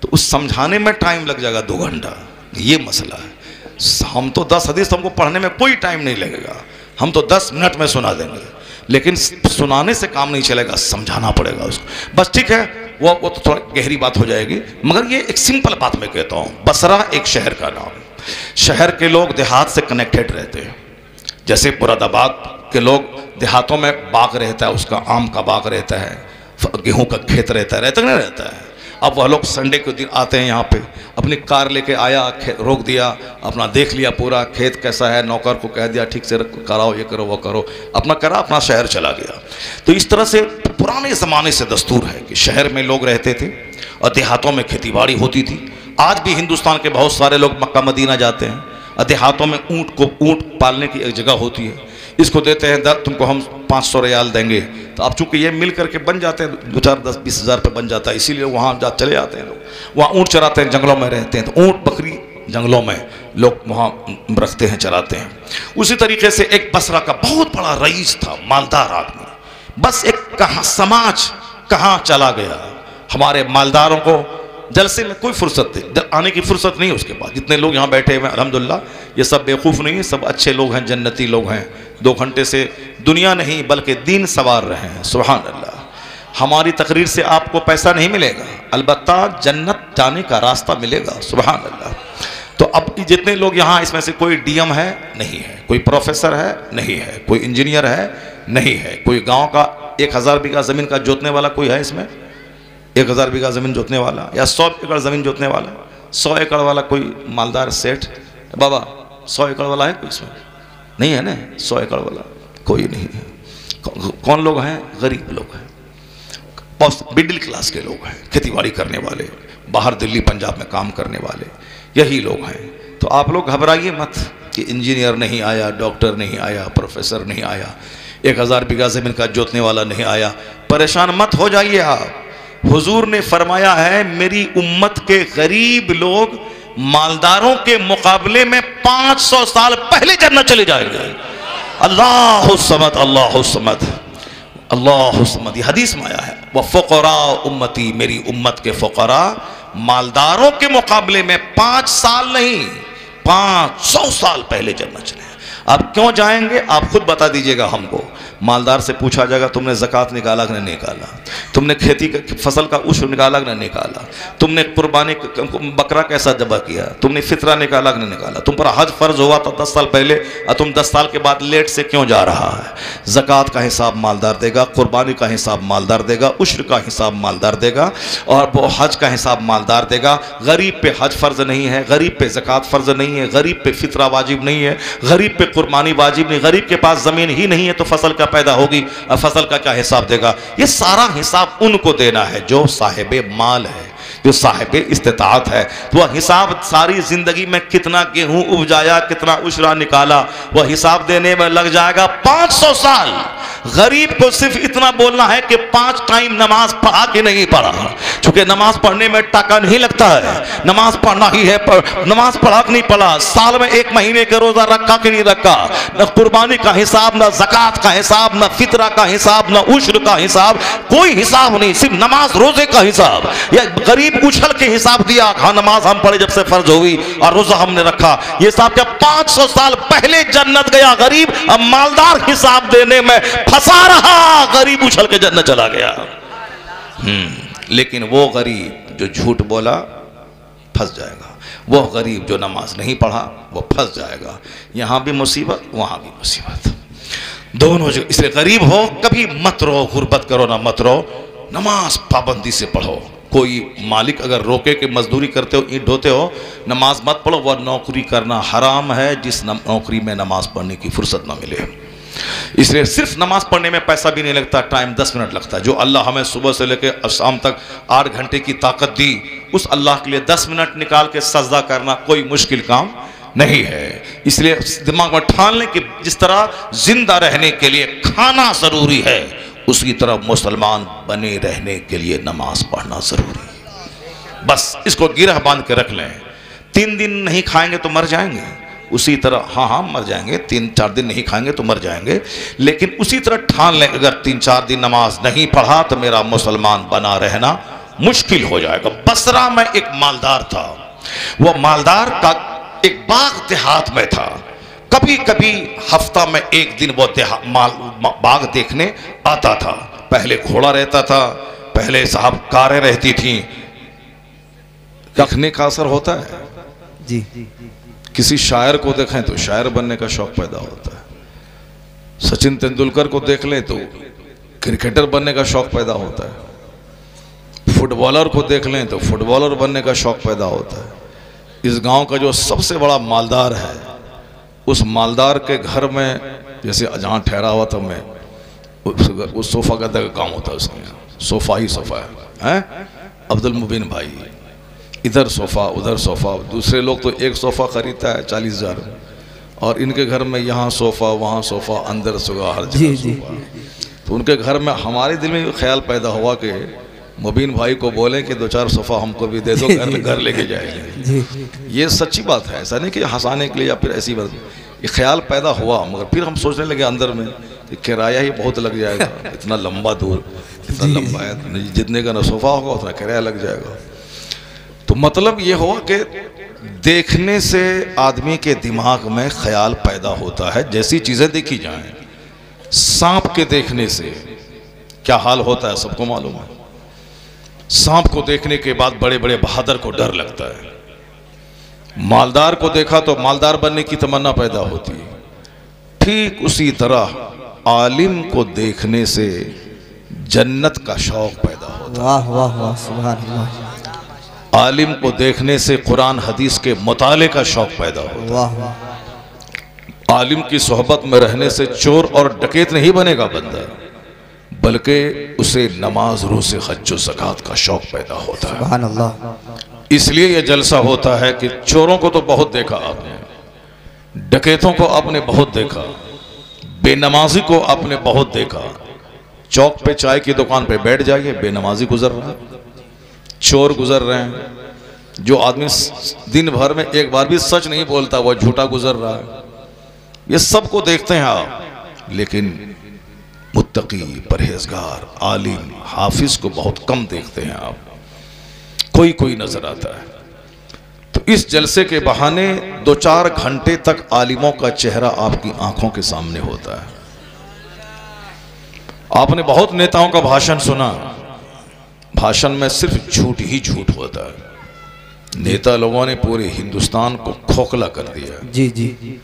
तो उस समझाने में टाइम लग जाएगा 2 घंटा। ये मसला है। हम तो 10 हदीस हमको पढ़ने में कोई टाइम नहीं लगेगा, हम तो 10 मिनट में सुना देंगे, लेकिन सुनाने से काम नहीं चलेगा, समझाना पड़ेगा उसको। बस ठीक है, वो तो थोड़ा गहरी बात हो जाएगी, मगर ये एक सिंपल बात मैं कहता हूँ। बसरा एक शहर का नाम, शहर के लोग देहात से कनेक्टेड रहते हैं। जैसे मुरादाबाद के लोग देहातों में बाग रहता है, उसका आम का बाग रहता है, गेहूं का खेत रहता है नहीं रहता है। अब वह लोग संडे के दिन आते हैं यहाँ पे, अपनी कार लेके आया, रोक दिया, अपना देख लिया पूरा खेत कैसा है, नौकर को कह दिया ठीक से कराओ, ये करो वो करो, अपना करा, अपना शहर चला गया। तो इस तरह से पुराने ज़माने से दस्तूर है कि शहर में लोग रहते थे और देहातों में खेतीबाड़ी होती थी। आज भी हिंदुस्तान के बहुत सारे लोग मक्का मदीना जाते हैं और देहातों में ऊँट पालने की एक जगह होती है, इसको देते हैं तुमको हम 500 रियाल देंगे। तो अब चूंकि ये मिल करके बन जाते हैं, 2, 4, 10, 20 हज़ार पे बन जाता है, इसीलिए वहाँ चले जाते हैं लोग। वहाँ ऊँट चराते हैं, जंगलों में रहते हैं, तो ऊँट बकरी जंगलों में लोग वहाँ रखते हैं, चराते हैं। उसी तरीके से एक बसरा का बहुत बड़ा रईस था, मालदार आदमी। बस एक समाज कहाँ चला गया। हमारे मालदारों को जलसे में कोई फुर्सत आने की फुर्सत नहीं है उसके पास। जितने लोग यहाँ बैठे हुए हैं अल्हम्दुलिल्लाह, ये सब बेवकूफ़ नहीं है, सब अच्छे लोग हैं, जन्नती लोग हैं। 2 घंटे से दुनिया नहीं बल्कि दीन सवार रहे हैं। सुभान अल्लाह। हमारी तकरीर से आपको पैसा नहीं मिलेगा, अलबत्ता जन्नत जाने का रास्ता मिलेगा। सुभान अल्लाह। तो अब जितने लोग यहाँ, इसमें से कोई डीएम है नहीं है, कोई प्रोफेसर है नहीं है, कोई इंजीनियर है नहीं है, कोई गाँव का 1000 बीघा ज़मीन का जोतने वाला कोई है इसमें? 1000 बीघा ज़मीन जोतने वाला या 100 एकड़ ज़मीन जोतने वाला, 100 एकड़ वाला कोई मालदार सेठ? बाबा 100 एकड़ वाला है कोई इसमें? नहीं है ना, 100 एकड़ वाला कोई नहीं है। कौन लोग हैं? गरीब लोग हैं, मिडिल क्लास के लोग हैं, खेतीबाड़ी करने वाले, बाहर दिल्ली पंजाब में काम करने वाले, यही लोग हैं। तो आप लोग घबराइए मत कि इंजीनियर नहीं आया, डॉक्टर नहीं आया, प्रोफेसर नहीं आया, 1000 बीघा ज़मीन का जोतने वाला नहीं आया, परेशान मत हो जाइए आप। हुजूर ने फरमाया है मेरी उम्मत के गरीब लोग मालदारों के मुकाबले में 500 साल पहले जन्नत चले जाएंगे। अल्लाहु समद, अल्लाहु समद, अल्लाहु समद। ये हदीस में आया है, वह फ़ुक़रा उम्मती, मेरी उम्मत के फ़ुक़रा मालदारों के मुकाबले में 5 साल नहीं 500 साल पहले जन्नत चले। अब क्यों जाएंगे आप खुद बता दीजिएगा हमको। मालदार से पूछा जाएगा तुमने ज़कात निकाला कि नहीं निकाला, तुमने खेती फसल का उश्र निकाला कि नहीं निकाला, तुमने कुर्बानी बकरा कैसा ज़बह किया, तुमने फितरा निकाला कि नहीं निकाला, तुम पर हज फ़र्ज हुआ था 10 साल पहले और तुम 10 साल के बाद लेट से क्यों जा रहा है। ज़कात का हिसाब मालदार देगा, कुर्बानी का हिसाब मालदार देगा, उश्र का हिसाब मालदार देगा और वो हज का हिसाब मालदार देगा। गरीब पे हज फ़र्ज नहीं है, गरीब पे ज़कात फ़र्ज नहीं है, गरीब पे फितरा वाजिब नहीं है, गरीब पे कुर्बानी वाजिब नहीं, गरीब के पास ज़मीन ही नहीं है तो फसल का पैदा होगी और फसल का क्या हिसाब देगा। ये सारा हिसाब उनको देना है जो साहिबे माल है, जो साहिबे इस्तिताअत है। तो वह हिसाब सारी जिंदगी में कितना गेहूं उपजाया, कितना उशरा निकाला, वह हिसाब देने में लग जाएगा 500 साल। गरीब को सिर्फ इतना बोलना है कि 5 टाइम नमाज पढ़ा कि नहीं पढ़ा, क्योंकि नमाज पढ़ने में टाका नहीं लगता है, नमाज पढ़ना ही है। नमाज पढ़ा कि नहीं पढ़ा, साल में 1 महीने का रोजा रखा कि नहीं रखा, न कुर्बानी का हिसाब, न ज़कात का हिसाब, न फितरा का हिसाब, न उश्र का हिसाब, कोई हिसाब नहीं, सिर्फ नमाज रोजे का हिसाब। या गरीब उछल के हिसाब दिया, हाँ नमाज हम पढ़े जब से फर्ज हुई और रोजा हमने रखा, ये हिसाब क्या 500 साल पहले जन्नत गया गरीब, अब मालदार हिसाब देने में फंसा रहा, गरीब उछल के जन्नत चला गया। लेकिन वो गरीब जो झूठ बोला फंस जाएगा, वो गरीब जो नमाज नहीं पढ़ा वो फंस जाएगा। यहां भी मुसीबत वहां भी मुसीबत, दोनों जो। इसलिए गरीब हो कभी मत रहो, गुर्बत करो ना मत रहो, नमाज पाबंदी से पढ़ो। कोई मालिक अगर रोके कि मजदूरी करते हो, ईंट ढोते हो, नमाज मत पढ़ो, वह नौकरी करना हराम है जिस नौकरी में नमाज पढ़ने की फुर्सत ना मिले। इसलिए सिर्फ नमाज पढ़ने में पैसा भी नहीं लगता, टाइम 10 मिनट लगता है। जो अल्लाह हमें सुबह से लेकर शाम तक 8 घंटे की ताकत दी, उस अल्लाह के लिए 10 मिनट निकाल के सजदा करना कोई मुश्किल काम नहीं है। इसलिए दिमाग में ठान लें कि जिस तरह जिंदा रहने के लिए खाना जरूरी है, उसी तरह मुसलमान बने रहने के लिए नमाज पढ़ना जरूरी है। बस इसको गिरह बांध के रख लें। 3 दिन नहीं खाएंगे तो मर जाएंगे, उसी तरह हाँ मर जाएंगे, 3-4 दिन नहीं खाएंगे तो मर जाएंगे, लेकिन उसी तरह ठान लें अगर 3-4 दिन नमाज नहीं पढ़ा तो मेरा मुसलमान बना रहना मुश्किल हो जाएगा। बसरा में एक मालदार था, वह मालदार का एक बाग देहात में था। कभी कभी हफ्ता में 1 दिन वो बाग देखने आता था। पहले घोड़ा रहता था, पहले साहब कारें रहती थी। देखने का असर होता है जी। किसी शायर को देखें तो शायर बनने का शौक पैदा होता है, सचिन तेंदुलकर को देख लें तो क्रिकेटर बनने का शौक पैदा होता है, फुटबॉलर को देख लें तो फुटबॉलर बनने का शौक पैदा होता है। इस गांव का जो सबसे बड़ा मालदार है, उस मालदार के घर में जैसे जहाँ ठहरा हुआ था मैं, उस सोफा गद्दा का काम होता है, उसके सोफा ही सोफा है। अब्दुल मुबीन भाई, इधर सोफा उधर सोफा, दूसरे लोग तो एक सोफा खरीदता है 40,000 में, और इनके घर में यहाँ सोफा वहाँ सोफा, अंदर सोफा, हर जगह सोफा। तो उनके घर में हमारे दिल में ख्याल पैदा हुआ कि मुबीन भाई को बोले कि 2-4 सोफा हमको भी दे दो, घर लेके जाएंगे। ये सच्ची बात है, ऐसा नहीं कि हंसाने के लिए या फिर ऐसी बात। ये ख्याल पैदा हुआ, मगर फिर हम सोचने लगे अंदर में कि किराया ही बहुत लग जाएगा, इतना लंबा दूर, इतना लंबा है, जितने का ना सोफा होगा उतना किराया लग जाएगा। तो मतलब ये हुआ कि देखने से आदमी के दिमाग में ख्याल पैदा होता है। जैसी चीज़ें देखी जाएं, सांप के देखने से क्या हाल होता है सबको मालूम है। सांप को देखने के बाद बड़े बड़े बहादुर को डर लगता है। मालदार को देखा तो मालदार बनने की तमन्ना पैदा होती है। ठीक उसी तरह आलिम को देखने से जन्नत का शौक पैदा होता है। वाह वाह वाह, सुभान अल्लाह। आलिम को देखने से कुरान हदीस के मुताले का शौक पैदा होता है। वाह वाह। आलिम की सोहबत में रहने से चोर और डकैत नहीं बनेगा बंदा, बल्कि उसे नमाज, रोज़े, हज व ज़कात का शौक पैदा होता है। सुभान अल्लाह। इसलिए यह जलसा होता है कि चोरों को तो बहुत देखा आपने, डकैतों को आपने बहुत देखा, बेनमाजी को आपने बहुत देखा। चौक पे चाय की दुकान पे बैठ जाइए, बेनमाजी गुजर रहा है, चोर गुजर रहे हैं, जो आदमी दिन भर में एक बार भी सच नहीं बोलता वह झूठा गुजर रहा है, ये सबको देखते हैं आप। लेकिन मुत्तकी, परहेजगार, आलिम, हाफिज को बहुत कम देखते हैं आप, कोई कोई नजर आता है। तो इस जलसे के बहाने 2-4 घंटे तक आलिमों का चेहरा आपकी आंखों के सामने होता है। आपने बहुत नेताओं का भाषण सुना, भाषण में सिर्फ झूठ ही झूठ होता है। नेता लोगों ने पूरे हिंदुस्तान को खोखला कर दिया। जी जी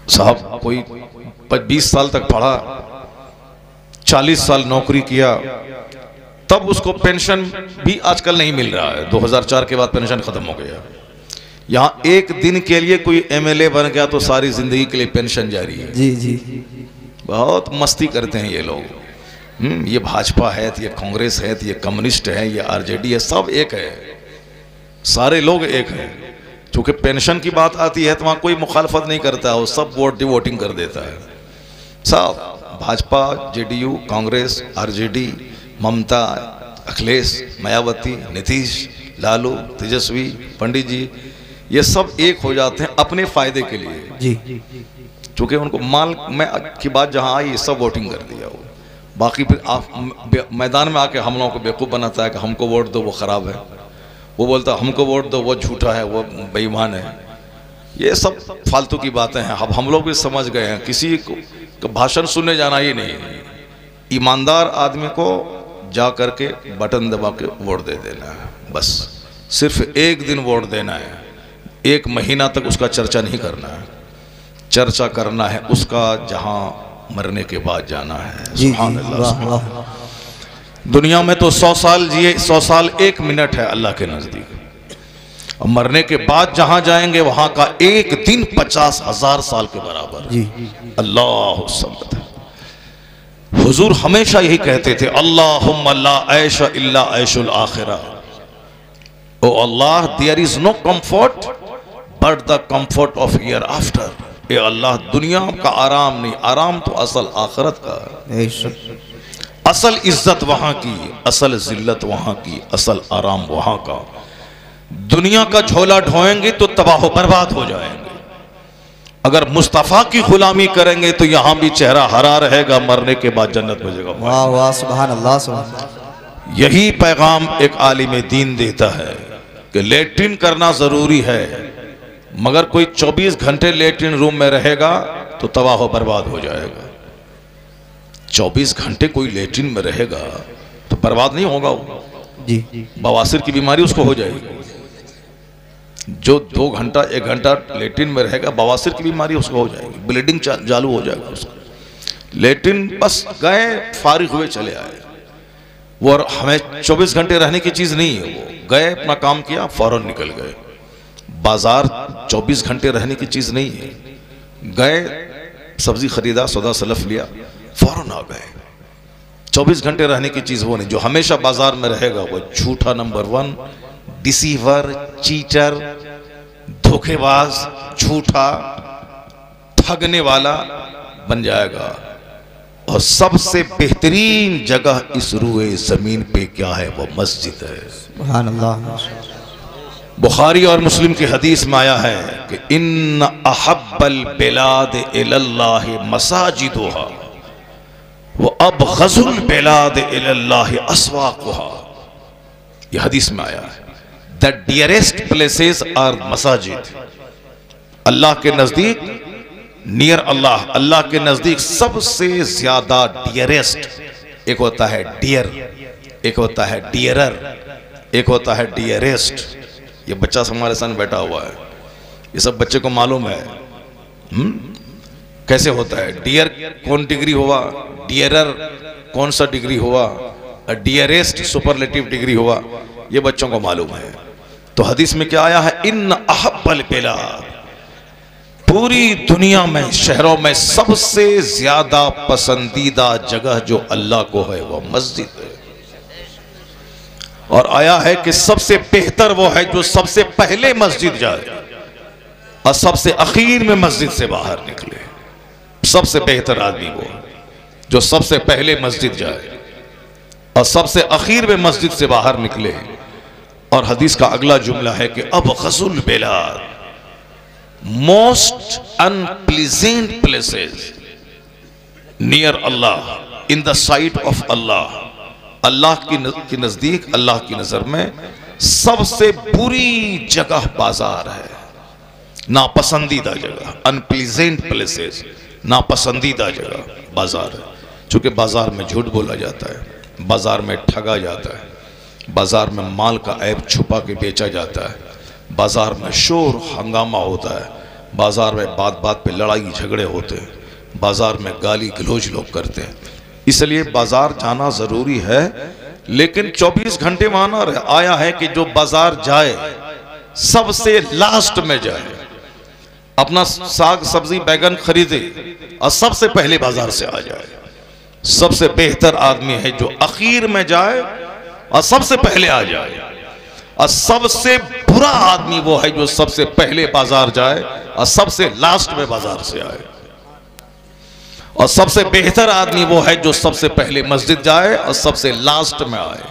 साहब, कोई 20 साल तक पढ़ा, 40 साल नौकरी किया, तब उसको पेंशन भी आजकल नहीं मिल रहा है। 2004 के बाद पेंशन खत्म हो गया। यहाँ एक दिन के लिए कोई एमएलए बन गया तो सारी जिंदगी के लिए पेंशन जारी है। जी जी बहुत मस्ती करते हैं ये लोग। ये भाजपा है, ये कांग्रेस है, ये कम्युनिस्ट है, ये आरजेडी है, सब एक है, सारे लोग एक हैं। क्योंकि पेंशन की बात आती है तो वहाँ कोई मुखालफत नहीं करता है, वो सब वोटिंग कर देता है। सब भाजपा, जेडीयू, कांग्रेस, आरजेडी, ममता, अखिलेश, मायावती, नीतीश, लालू, तेजस्वी, पंडित जी, ये सब एक हो जाते हैं अपने फायदे के लिए जी। क्योंकि उनको माल में की बात जहाँ आई, ये सब वोटिंग कर दिया वो। बाकी फिर आप मैदान में आके हम लोगों को बेवकूफ़ बनाता है कि हमको वोट दो, वो ख़राब है, वो बोलता हमको वोट दो, वो झूठा है, वो बेईमान है। ये सब फालतू की बातें हैं। अब हम लोग भी समझ गए हैं, किसी को भाषण सुनने जाना ही नहीं, ईमानदार आदमी को जा करके बटन दबा के वोट दे देना है, बस। सिर्फ एक दिन वोट देना है, 1 महीना तक उसका चर्चा नहीं करना है। चर्चा करना है उसका जहां मरने के बाद जाना है। सुभान अल्लाह। दुनिया में तो 100 साल जिए, 100 साल 1 मिनट है अल्लाह के नजदीक। और मरने के बाद जहां जाएंगे वहां का एक दिन 50,000 साल के बराबर है। अल्लाह समद। हुजूर हमेशा यही कहते थे, अल्लाहुम्मा ला ऐश इल्ला ऐशुल आखिरा। O Allah, there is no comfort but the comfort of hereafter. ए अल्लाह, दुनिया का आराम नहीं, आराम तो असल आखिरत का है। असल इज्जत वहां की, असल जिल्लत वहां की, असल आराम वहां का। दुनिया का झोला ढोएंगे तो तबाह बर्बाद हो जाएंगे। अगर मुस्तफा की गुलामी करेंगे तो यहां भी चेहरा हरा रहेगा, मरने के बाद जन्नत में जगह। वाह वाह, सुभान अल्लाह, सुभान अल्लाह। यही पैगाम एक आलिम दीन देता है कि लेट्रिन करना जरूरी है, मगर कोई 24 घंटे लेट्रिन रूम में रहेगा तो तबाह बर्बाद हो जाएगा। 24 घंटे कोई लेट्रिन में रहेगा तो बर्बाद नहीं होगा वो जी। बवासीर की बीमारी उसको हो जाएगी। जो 2 घंटा 1 घंटा लेट्रिन में रहेगा, बवासीर की बीमारी उसको हो जाएगी, ब्लीडिंग चालू हो जाएगा उसको। लेट्रिन बस गए, फारिग हुए, चले आए। वो हमें 24 घंटे रहने की चीज नहीं है। वो गए, अपना काम किया, फौरन निकल गए। बाजार 24 घंटे रहने की चीज नहीं है। गए, सब्जी खरीदा, सौदा सलफ लिया, फौरन आ गए। 24 घंटे रहने की चीज वो नहीं। जो हमेशा बाजार में रहेगा वो झूठा नंबर 1, डिसीवर, चीटर, धोखेबाज, झूठा, ठगने वाला बन जाएगा। और सबसे बेहतरीन जगह इस रूए जमीन पे क्या है? वो मस्जिद है। सुभान अल्लाह। बुखारी और मुस्लिम की हदीस में आया है कि इन्न अहब्बल बिलाद इलल्लाहि मसाजिदुहा व अबग़ज़ुल बिलाद इलल्लाहि अस्वाक़ुहा। यह हदीस में आया है, द डियरेस्ट प्लेसेस आर मसाजिद। अल्लाह के नजदीक, नियर अल्लाह, अल्लाह के नजदीक सबसे ज्यादा डियरेस्ट, एक होता है डियर, एक होता है डियरर, एक होता है डियरेस्ट। ये बच्चा हमारे सामने बैठा हुआ है, ये सब बच्चे को मालूम है कैसे होता है। डियर कौन डिग्री हुआ, डियरर कौन सा डिग्री हुआ, डियरेस्ट सुपरलेटिव डिग्री हुआ, ये बच्चों को मालूम है। तो हदीस में क्या आया है? इन्न अहब्बल बिलाद, पूरी दुनिया में, शहरों में सबसे ज्यादा पसंदीदा जगह जो अल्लाह को है वो मस्जिद है। और आया है कि सबसे बेहतर वो है जो सबसे पहले मस्जिद जाए और सबसे आखिर में मस्जिद से बाहर निकले। सबसे बेहतर आदमी वो जो सबसे पहले मस्जिद जाए और सबसे आखिर में मस्जिद से बाहर निकले। और हदीस का अगला जुमला है कि अब गज़ुल बिलाद, most unpleasant places near Allah, in the sight of Allah, Allah की नजदीक, अल्लाह की नजर में सबसे बुरी जगह बाजार है, नापसंदीदा जगह। अनप्लीजेंट प्लेसेस, नापसंदीदा जगह बाजार है। चूंकि बाजार में झूठ बोला जाता है, बाजार में ठगा जाता है, बाजार में माल का ऐब छुपा के बेचा जाता है, बाजार में शोर हंगामा होता है, बाजार में बात बात पे लड़ाई झगड़े होते हैं, बाजार में गाली गलौज लोग करते हैं। इसलिए बाजार जाना जरूरी है, लेकिन 24 घंटे माना आया है कि जो बाजार जाए सबसे लास्ट में जाए, अपना साग सब्जी बैगन खरीदे और सबसे पहले बाजार से आ जाए। सबसे बेहतर आदमी है जो आखिर में जाए और सबसे पहले आ जाए, और सबसे बुरा आदमी वो है जो सबसे पहले बाजार जाए और सबसे लास्ट में बाजार से आए। और सबसे बेहतर आदमी वो है जो सबसे पहले मस्जिद जाए और सबसे लास्ट में आए।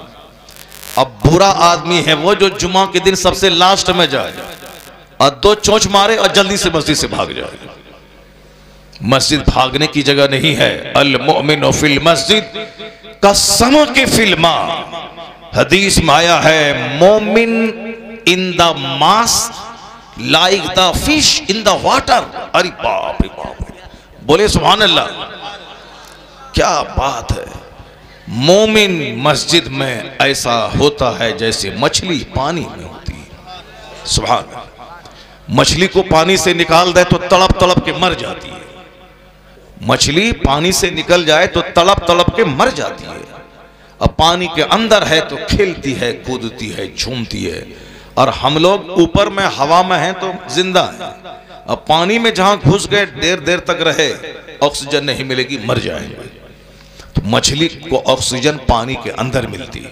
अब बुरा आदमी है वो जो जुमा के दिन सबसे लास्ट में जाए और 2 चोंच मारे और जल्दी से मस्जिद से भाग जाए। मस्जिद भागने की जगह नहीं है। अल मोमिन फिल मस्जिद का सम के फिल्मा, हदीस में आया है मोमिन in the mass like the fish in the water. अरे बाप रे बाप, बोले सुभान अल्लाह, क्या बात है। मोमिन मस्जिद में ऐसा होता है जैसे मछली पानी में होती है। सुभान अल्लाह। मछली को पानी से निकाल दे तो तड़प तड़प के मर जाती है। मछली पानी से निकल जाए तो तड़प तड़प के मर जाती है। अब पानी के अंदर है तो खेलती है, कूदती है, झूमती है। और हम लोग ऊपर में हवा में हैं तो जिंदा हैं। अब पानी में जहां घुस गए देर देर तक रहे, ऑक्सीजन नहीं मिलेगी, मर जाएंगे। तो मछली को ऑक्सीजन पानी के अंदर मिलती है,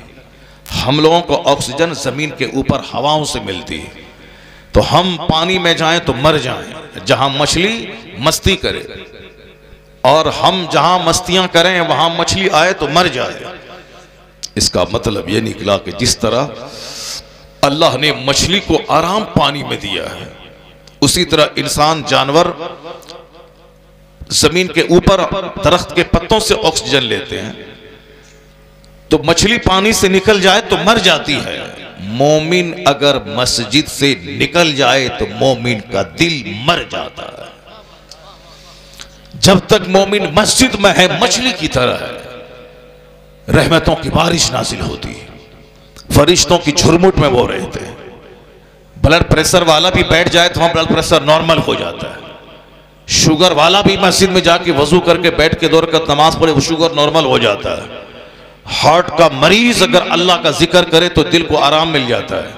हम लोगों को ऑक्सीजन जमीन के ऊपर हवाओं से मिलती है। तो हम पानी में जाएं तो मर जाएं। जहां मछली मस्ती करे और हम जहां मस्तियां करें वहां मछली आए तो मर जाए। इसका मतलब यह निकला कि जिस तरह अल्लाह ने मछली को आराम पानी में दिया है, उसी तरह इंसान जानवर जमीन के ऊपर दरख्त के पत्तों से ऑक्सीजन लेते हैं। तो मछली पानी से निकल जाए तो मर जाती है। मोमिन अगर मस्जिद से निकल जाए तो मोमिन का दिल मर जाता है। जब तक मोमिन मस्जिद में है मछली की तरह है, रहमतों की बारिश नाजिल होती है, फरिश्तों की झुरमुट में वो रहते हैं। ब्लड प्रेशर वाला भी बैठ जाए तो वहां ब्लड प्रेशर नॉर्मल हो जाता है। शुगर वाला भी मस्जिद में जाके वजू करके बैठ के 2 रकात नमाज पढ़े, वो शुगर नॉर्मल हो जाता है। हार्ट का मरीज अगर अल्लाह का जिक्र करे तो दिल को आराम मिल जाता है,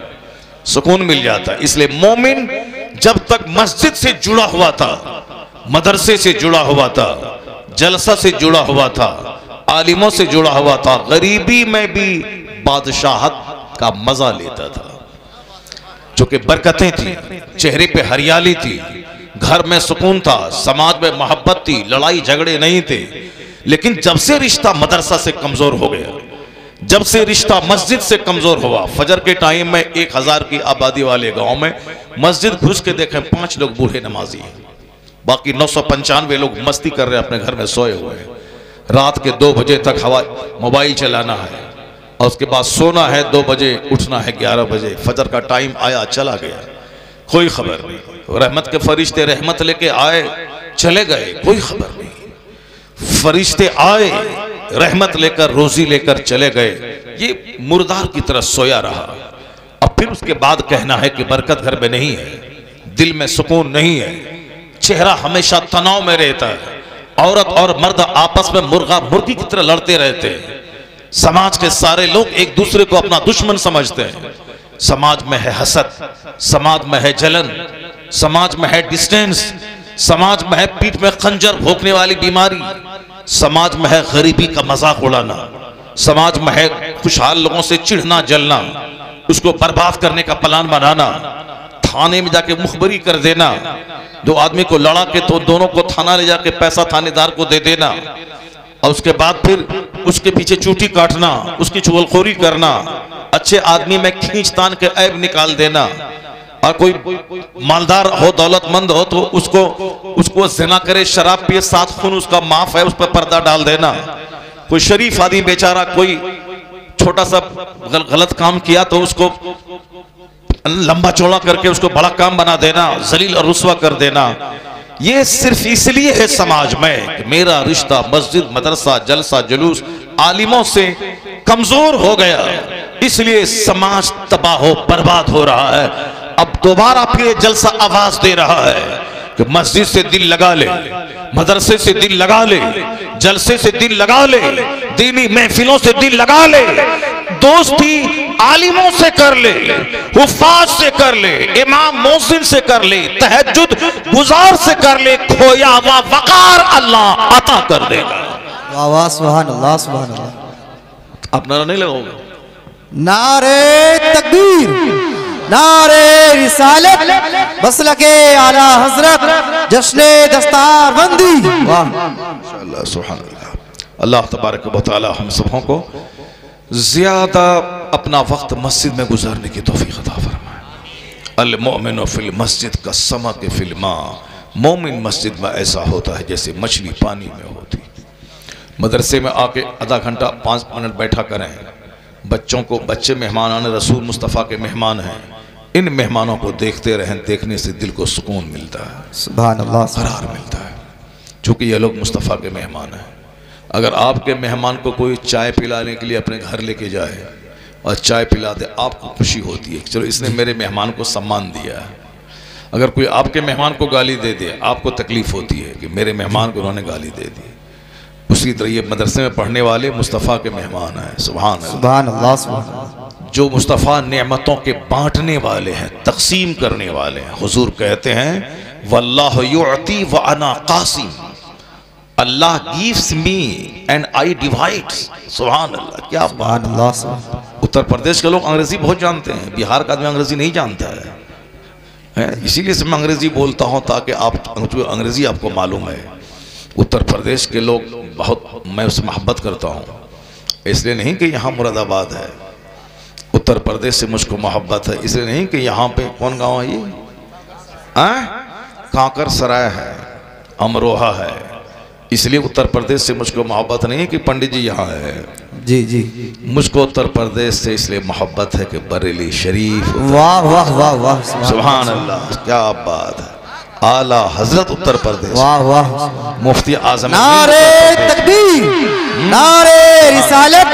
सुकून मिल जाता है। इसलिए मोमिन जब तक मस्जिद से जुड़ा हुआ था, मदरसे से जुड़ा हुआ था, जलसा से जुड़ा हुआ था, आलिमों से जुड़ा हुआ था, गरीबी में भी बादशाहत का मजा लेता था। जो कि बरकतें थी, चेहरे पे हरियाली थी, घर में सुकून था, समाज में मोहब्बत थी, लड़ाई झगड़े नहीं थे। लेकिन जब से रिश्ता मदरसा से कमजोर हो गया, जब से रिश्ता मस्जिद से कमजोर हुआ, फजर के टाइम में 1000 की आबादी वाले गांव में मस्जिद घुस के देखें 5 लोग बूढ़े नमाजी हैं, बाकी 995 लोग मस्ती कर रहे हैं, अपने घर में सोए हुए हैं। रात के 2 बजे तक हवा मोबाइल चलाना है और उसके बाद सोना है, 2 बजे उठना है, 11 बजे फजर का टाइम आया चला गया, कोई खबर नहीं। रहमत के फरिश्ते रहमत लेके आए चले गए, कोई खबर नहीं। फरिश्ते आए रहमत लेकर, रोजी लेकर चले गए, ये मुर्दार की तरह सोया रहा। अब फिर उसके बाद कहना है कि बरकत घर में नहीं है, दिल में सुकून नहीं है, चेहरा हमेशा तनाव में रहता है, औरत और मर्द आपस में मुर्गा मुर्गी की तरह लड़ते रहते हैं, समाज के सारे लोग एक दूसरे को अपना दुश्मन समझते हैं। समाज में है हसद, समाज में है जलन, समाज में है डिस्टेंस, समाज में है पीठ में खंजर भोंकने वाली बीमारी, समाज में है गरीबी का मजाक उड़ाना, समाज में है खुशहाल लोगों से चिढ़ना जलना, उसको बर्बाद करने का प्लान बनाना, थाने में जाके मुखबरी कर देना, 2 आदमी को लड़ा के तो दोनों को थाना ले जाके पैसा थानेदार को दे देना, और उसके बाद फिर उसके पीछे चूटी काटना, उसकी चुगलखोरी करना, अच्छे आदमी में खींचतान के ऐब निकाल देना, और कोई मालदार हो, दौलतमंद हो तो उसको ज़िना करे, शराब पिए, 7 खून उसका माफ है, उस पर पर्दा डाल देना। कोई शरीफ आदमी बेचारा कोई छोटा सा गलत काम किया तो उसको लंबा चौड़ा करके उसको बड़ा काम बना देना, जलील और रुस्वा कर देना। ये सिर्फ इसलिए है समाज में कि मेरा रिश्ता मस्जिद, मदरसा, जलसा, जुलूस, आलिमों से कमजोर हो गया, इसलिए समाज तबाह हो बर्बाद हो रहा है। अब दोबारा फिर जलसा आवाज दे रहा है कि मस्जिद से दिल लगा ले, मदरसे से दिल लगा ले, जलसे से दिल लगा ले, दीनी महफिलों से दिल लगा ले, दोस्ती आलिमों से कर ले, हुफ्फाज से कर ले, इमाम मोहसिन से कर ले, तहज्जुद गुजार से कर ले, खोया हुआ वकार अल्लाह अता कर देगा। वाह वाह, सुभान अल्लाह, सुभान अल्लाह। आप नारा नहीं लगाओगे? नारे तकबीर, नारे रिसालत, मसलके आला हजरत, जश्ने दस्तारबंदी। वाह माशाअल्लाह, सुभान अल्लाह। अल्लाह तबारक व तआला हम सबों को ज़्यादा अपना वक्त मस्जिद में गुजारने की तौफीक अता फरमाए। अल मोमिन फिल मस्जिद का समक फिल मा, मोमिन मस्जिद में ऐसा होता है जैसे मछली पानी में होती। मदरसे में आके आधा घंटा 5 मिनट बैठा करें, बच्चों को, बच्चे मेहमान आने रसूल मुस्तफ़ा के मेहमान हैं, इन मेहमानों को देखते रहें, देखने से दिल को सुकून मिलता है, सुभान अल्लाह, करार मिलता है, चूँकि ये लोग मुस्तफ़ा के मेहमान हैं। अगर आपके मेहमान को कोई चाय पिलाने के लिए अपने घर लेके जाए और चाय पिला दे, आपको खुशी होती है, चलो इसने मेरे मेहमान को सम्मान दिया है। अगर कोई आपके मेहमान को गाली दे दे, आपको तकलीफ़ होती है कि मेरे मेहमान को उन्होंने गाली दे दी। उसी तरह ये मदरसे में पढ़ने वाले मुस्तफ़ा के मेहमान हैं। सुभान अल्लाह, सुभान अल्लाह, सुभान अल्लाह। जो मुस्तफ़ा नेमतों के बांटने वाले हैं, तकसीम करने वाले हैं। हुजूर कहते हैं वल्लाहु युअती व अना कासिम, Allah gives me and I divide. सुभान अल्लाह, क्या बात है। उत्तर प्रदेश के लोग अंग्रेजी बहुत जानते हैं, बिहार का आदमी अंग्रेजी नहीं जानता है, इसीलिए से मैं अंग्रेजी बोलता हूँ ताकि आप अंग्रेजी आपको मालूम है। उत्तर प्रदेश के लोग बहुत, मैं उससे मोहब्बत करता हूँ, इसलिए नहीं कि यहाँ मुरादाबाद है, उत्तर प्रदेश से मुझको मोहब्बत है, इसलिए नहीं कि यहाँ पे कौन गांव है ये, कांकर सराय है, अमरोहा है, इसलिए उत्तर प्रदेश से मुझको मोहब्बत नहीं है कि पंडित जी यहाँ है। जी जी, मुझको उत्तर प्रदेश से इसलिए मोहब्बत है कि बरेली शरीफ। वाह वाह वाह वाह, सुभान अल्लाह, क्या बात है। आला हजरत उत्तर प्रदेश, वाह वाह, मुफ्ती आजम। नारे तकबीर, नारे रिसालत,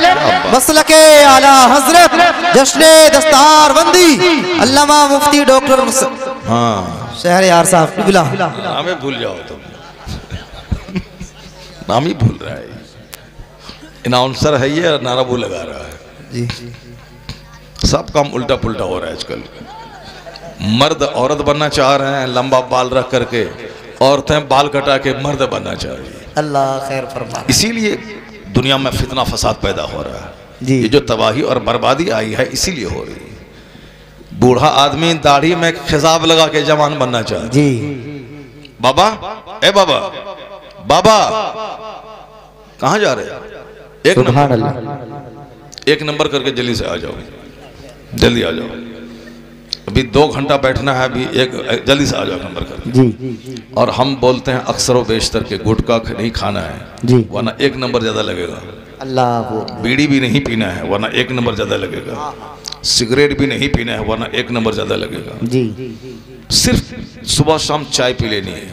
मसलके आला हजरत, जश्ने दस्तारबंदी, अल्लामा मुफ्ती डॉक्टर शहर यार साहब बुला। हमें भूल जाओ तुम, नाम ही भूल रहा है, अनाउंसर है ये, नारा वो लगा रहा है जी। सब काम उल्टा पुल्टा हो रहा है आजकल। मर्द औरत बनना चाह रहे हैं लंबा बाल रख करके, औरतें बाल कटा के मर्द बनना चाह रही है। अल्लाह खैर फरमाए। इसीलिए दुनिया में फितना फसाद पैदा हो रहा है जी। ये जो तबाही और बर्बादी आई है इसीलिए हो रही है। बूढ़ा आदमी दाढ़ी में खिजाब लगा के जवान बनना चाह रहा जी। बाबा, ए बाबा, बाबा कहाँ जा रहे हैं? एक नंबर करके जल्दी से आ जाओ, जल्दी आ जाओ, अभी 2 घंटा बैठना है, अभी एक जल्दी से आ जाओ नंबर करके जी। और हम बोलते हैं अक्सर व बेशतर के गुटखा नहीं खाना है जी, वरना 1 नंबर ज्यादा लगेगा। अल्लाह, बीड़ी भी नहीं पीना है वरना 1 नंबर ज्यादा लगेगा, सिगरेट भी नहीं पीना है वरना 1 नंबर ज्यादा लगेगा जी। सिर्फ सुबह शाम चाय पी लेनी है,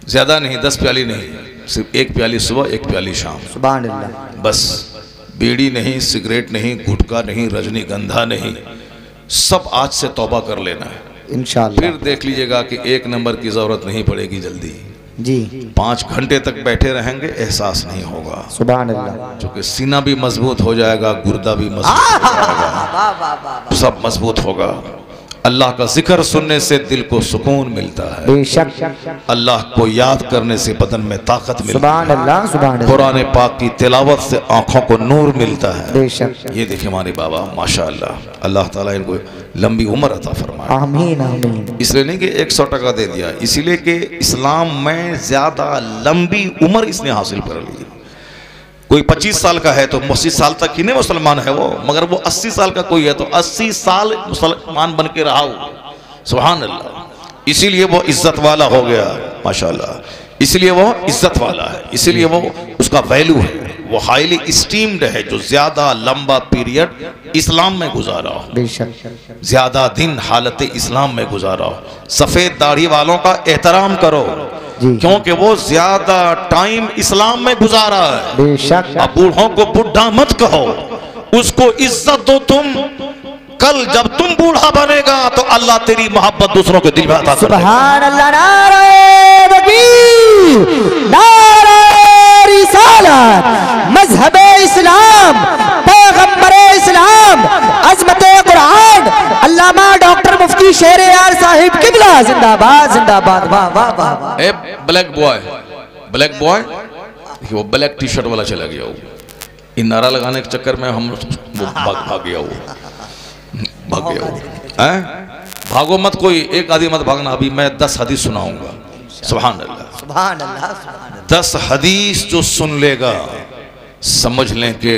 ज्यादा नहीं, 10 प्याली नहीं, सिर्फ 1 प्याली सुबह, 1 प्याली शाम, सुभान अल्लाह। बस बीड़ी नहीं, सिगरेट नहीं, गुटखा नहीं, रजनीगंधा नहीं, सब आज से तौबा कर लेना है इंशाअल्लाह। फिर देख लीजिएगा कि 1 नंबर की जरूरत नहीं पड़ेगी जल्दी जी। 5 घंटे तक बैठे रहेंगे, एहसास नहीं होगा, सुभान अल्लाह, क्योंकि सीना भी मजबूत हो जाएगा, गुर्दा भी मजबूत हो जाएगा, सब मजबूत होगा। अल्लाह का जिक्र सुनने से दिल को सुकून मिलता है, बेशक अल्लाह को याद करने से बदन में ताकत मिलती है, सुभान अल्लाह, सुभान अल्लाह। कुरान पाक की तिलावत से आंखों को नूर मिलता है, बेशक। ये देखिए हमारे बाबा माशाअल्लाह, अल्लाह ताला इनको लंबी उम्र अता फरमाए, आमीन आमीन। इसलिए नहीं कि 100 टका दे दिया, इसीलिए कि इस्लाम में ज्यादा लंबी उम्र इसने हासिल कर ली। कोई 25 साल का है तो 80 साल तक ही नहीं मुसलमान है वो, मगर वो 80 साल का कोई है तो 80 साल मुसलमान बन के रहा हो। सुभान अल्लाह। इसीलिए वो इज्जत वाला हो गया माशाल्लाह, इसलिए वो इज्जत वाला है, इसीलिए वो उसका वैल्यू है, वो हाईली स्टीम्ड है जो ज्यादा लंबा पीरियड इस्लाम में गुजारा हो, ज्यादा दिन हालत इस्लाम में गुजारा हो। सफेद दाढ़ी वालों का एहतराम करो क्योंकि वो ज्यादा टाइम इस्लाम में गुजारा है। अब बूढ़ों को बुढ़ा मत कहो, उसको इज्जत दो तुम। कल जब तुम बूढ़ा बनेगा तो अल्लाह तेरी मोहब्बत दूसरों के दिल में अता करेगा। सुभान अल्लाह। नारे तकबीर, नारे रिसालत, मजहबे इस्लाम, पैगंबरे इस्लाम, अज़मते कुरान, अल्लामा डॉक्टर मुफ्ती शेरे यार साहिब किबला जिंदाबाद जिंदाबाद। वाह वाह वाह। ए ब्लैक बॉय, ब्लैक बॉय, वो ब्लैक टी शर्ट वाला चला गया, वो इन नारा लगाने के चक्कर में हम वो भाग गया, वो भाग गया वो। भागो मत, कोई एक आदमी मत भागना। अभी मैं 10 हदीस सुनाऊंगा। सुभान अल्लाह, सुभान अल्लाह। 10 हदीस जो सुन लेगा समझ लें कि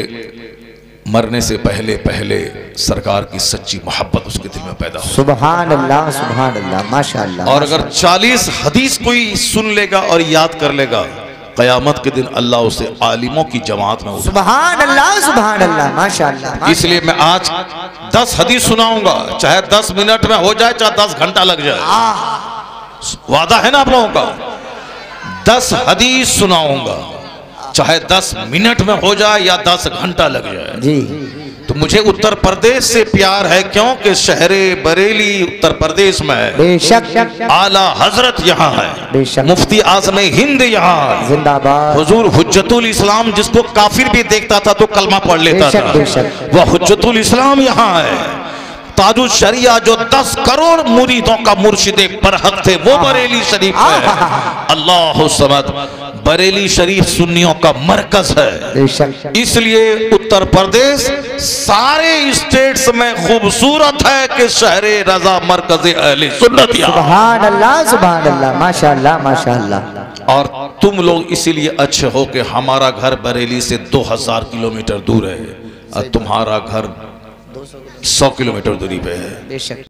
मरने से पहले पहले सरकार की सच्ची मोहब्बत उसके दिल में पैदा हो। सुभान अल्लाह, सुभान अल्लाह, माशाअल्लाह। और अगर 40 हदीस कोई सुन लेगा और याद कर लेगा, क़यामत के दिन अल्लाह उसे आलिमों की जमात में। सुभान अल्लाह, सुभान अल्लाह, माशाअल्लाह। इसलिए मैं आज 10 हदीस सुनाऊंगा, चाहे 10 मिनट में हो जाए, चाहे 10 घंटा लग जाए। वादा है ना आप लोगों का? 10 हदीस सुनाऊंगा, चाहे 10 मिनट में हो जाए या 10 घंटा लग जाए जी। तो मुझे उत्तर प्रदेश से प्यार है क्योंकि शहरे बरेली उत्तर प्रदेश में है। बेशक। आला हजरत यहाँ है, मुफ्ती आज़म हिंद यहाँ है जिंदाबाद। हुजूर हुज्जतुल इस्लाम, जिसको काफिर भी देखता था तो कलमा पढ़ लेता था, वह हुज्जतुल इस्लाम यहाँ है। ताजुल शरिया जो 10 करोड़ मुरीदों का मुर्शिदे बरहक थे, वो बरेली शरीफ है। अल्लाह समद। बरेली शरीफ सुन्नियों का मरकज है, इसलिए उत्तर प्रदेश सारे स्टेट्स में खूबसूरत है कि शहरे रजा मरकज अहले सुन्नत। सुभान अल्लाह, सुभान अल्लाह, माशाअल्लाह, माशाअल्लाह। और तुम लोग इसीलिए अच्छे हो कि हमारा घर बरेली से 2000 किलोमीटर दूर है और तुम्हारा घर 100 किलोमीटर दूरी पे है।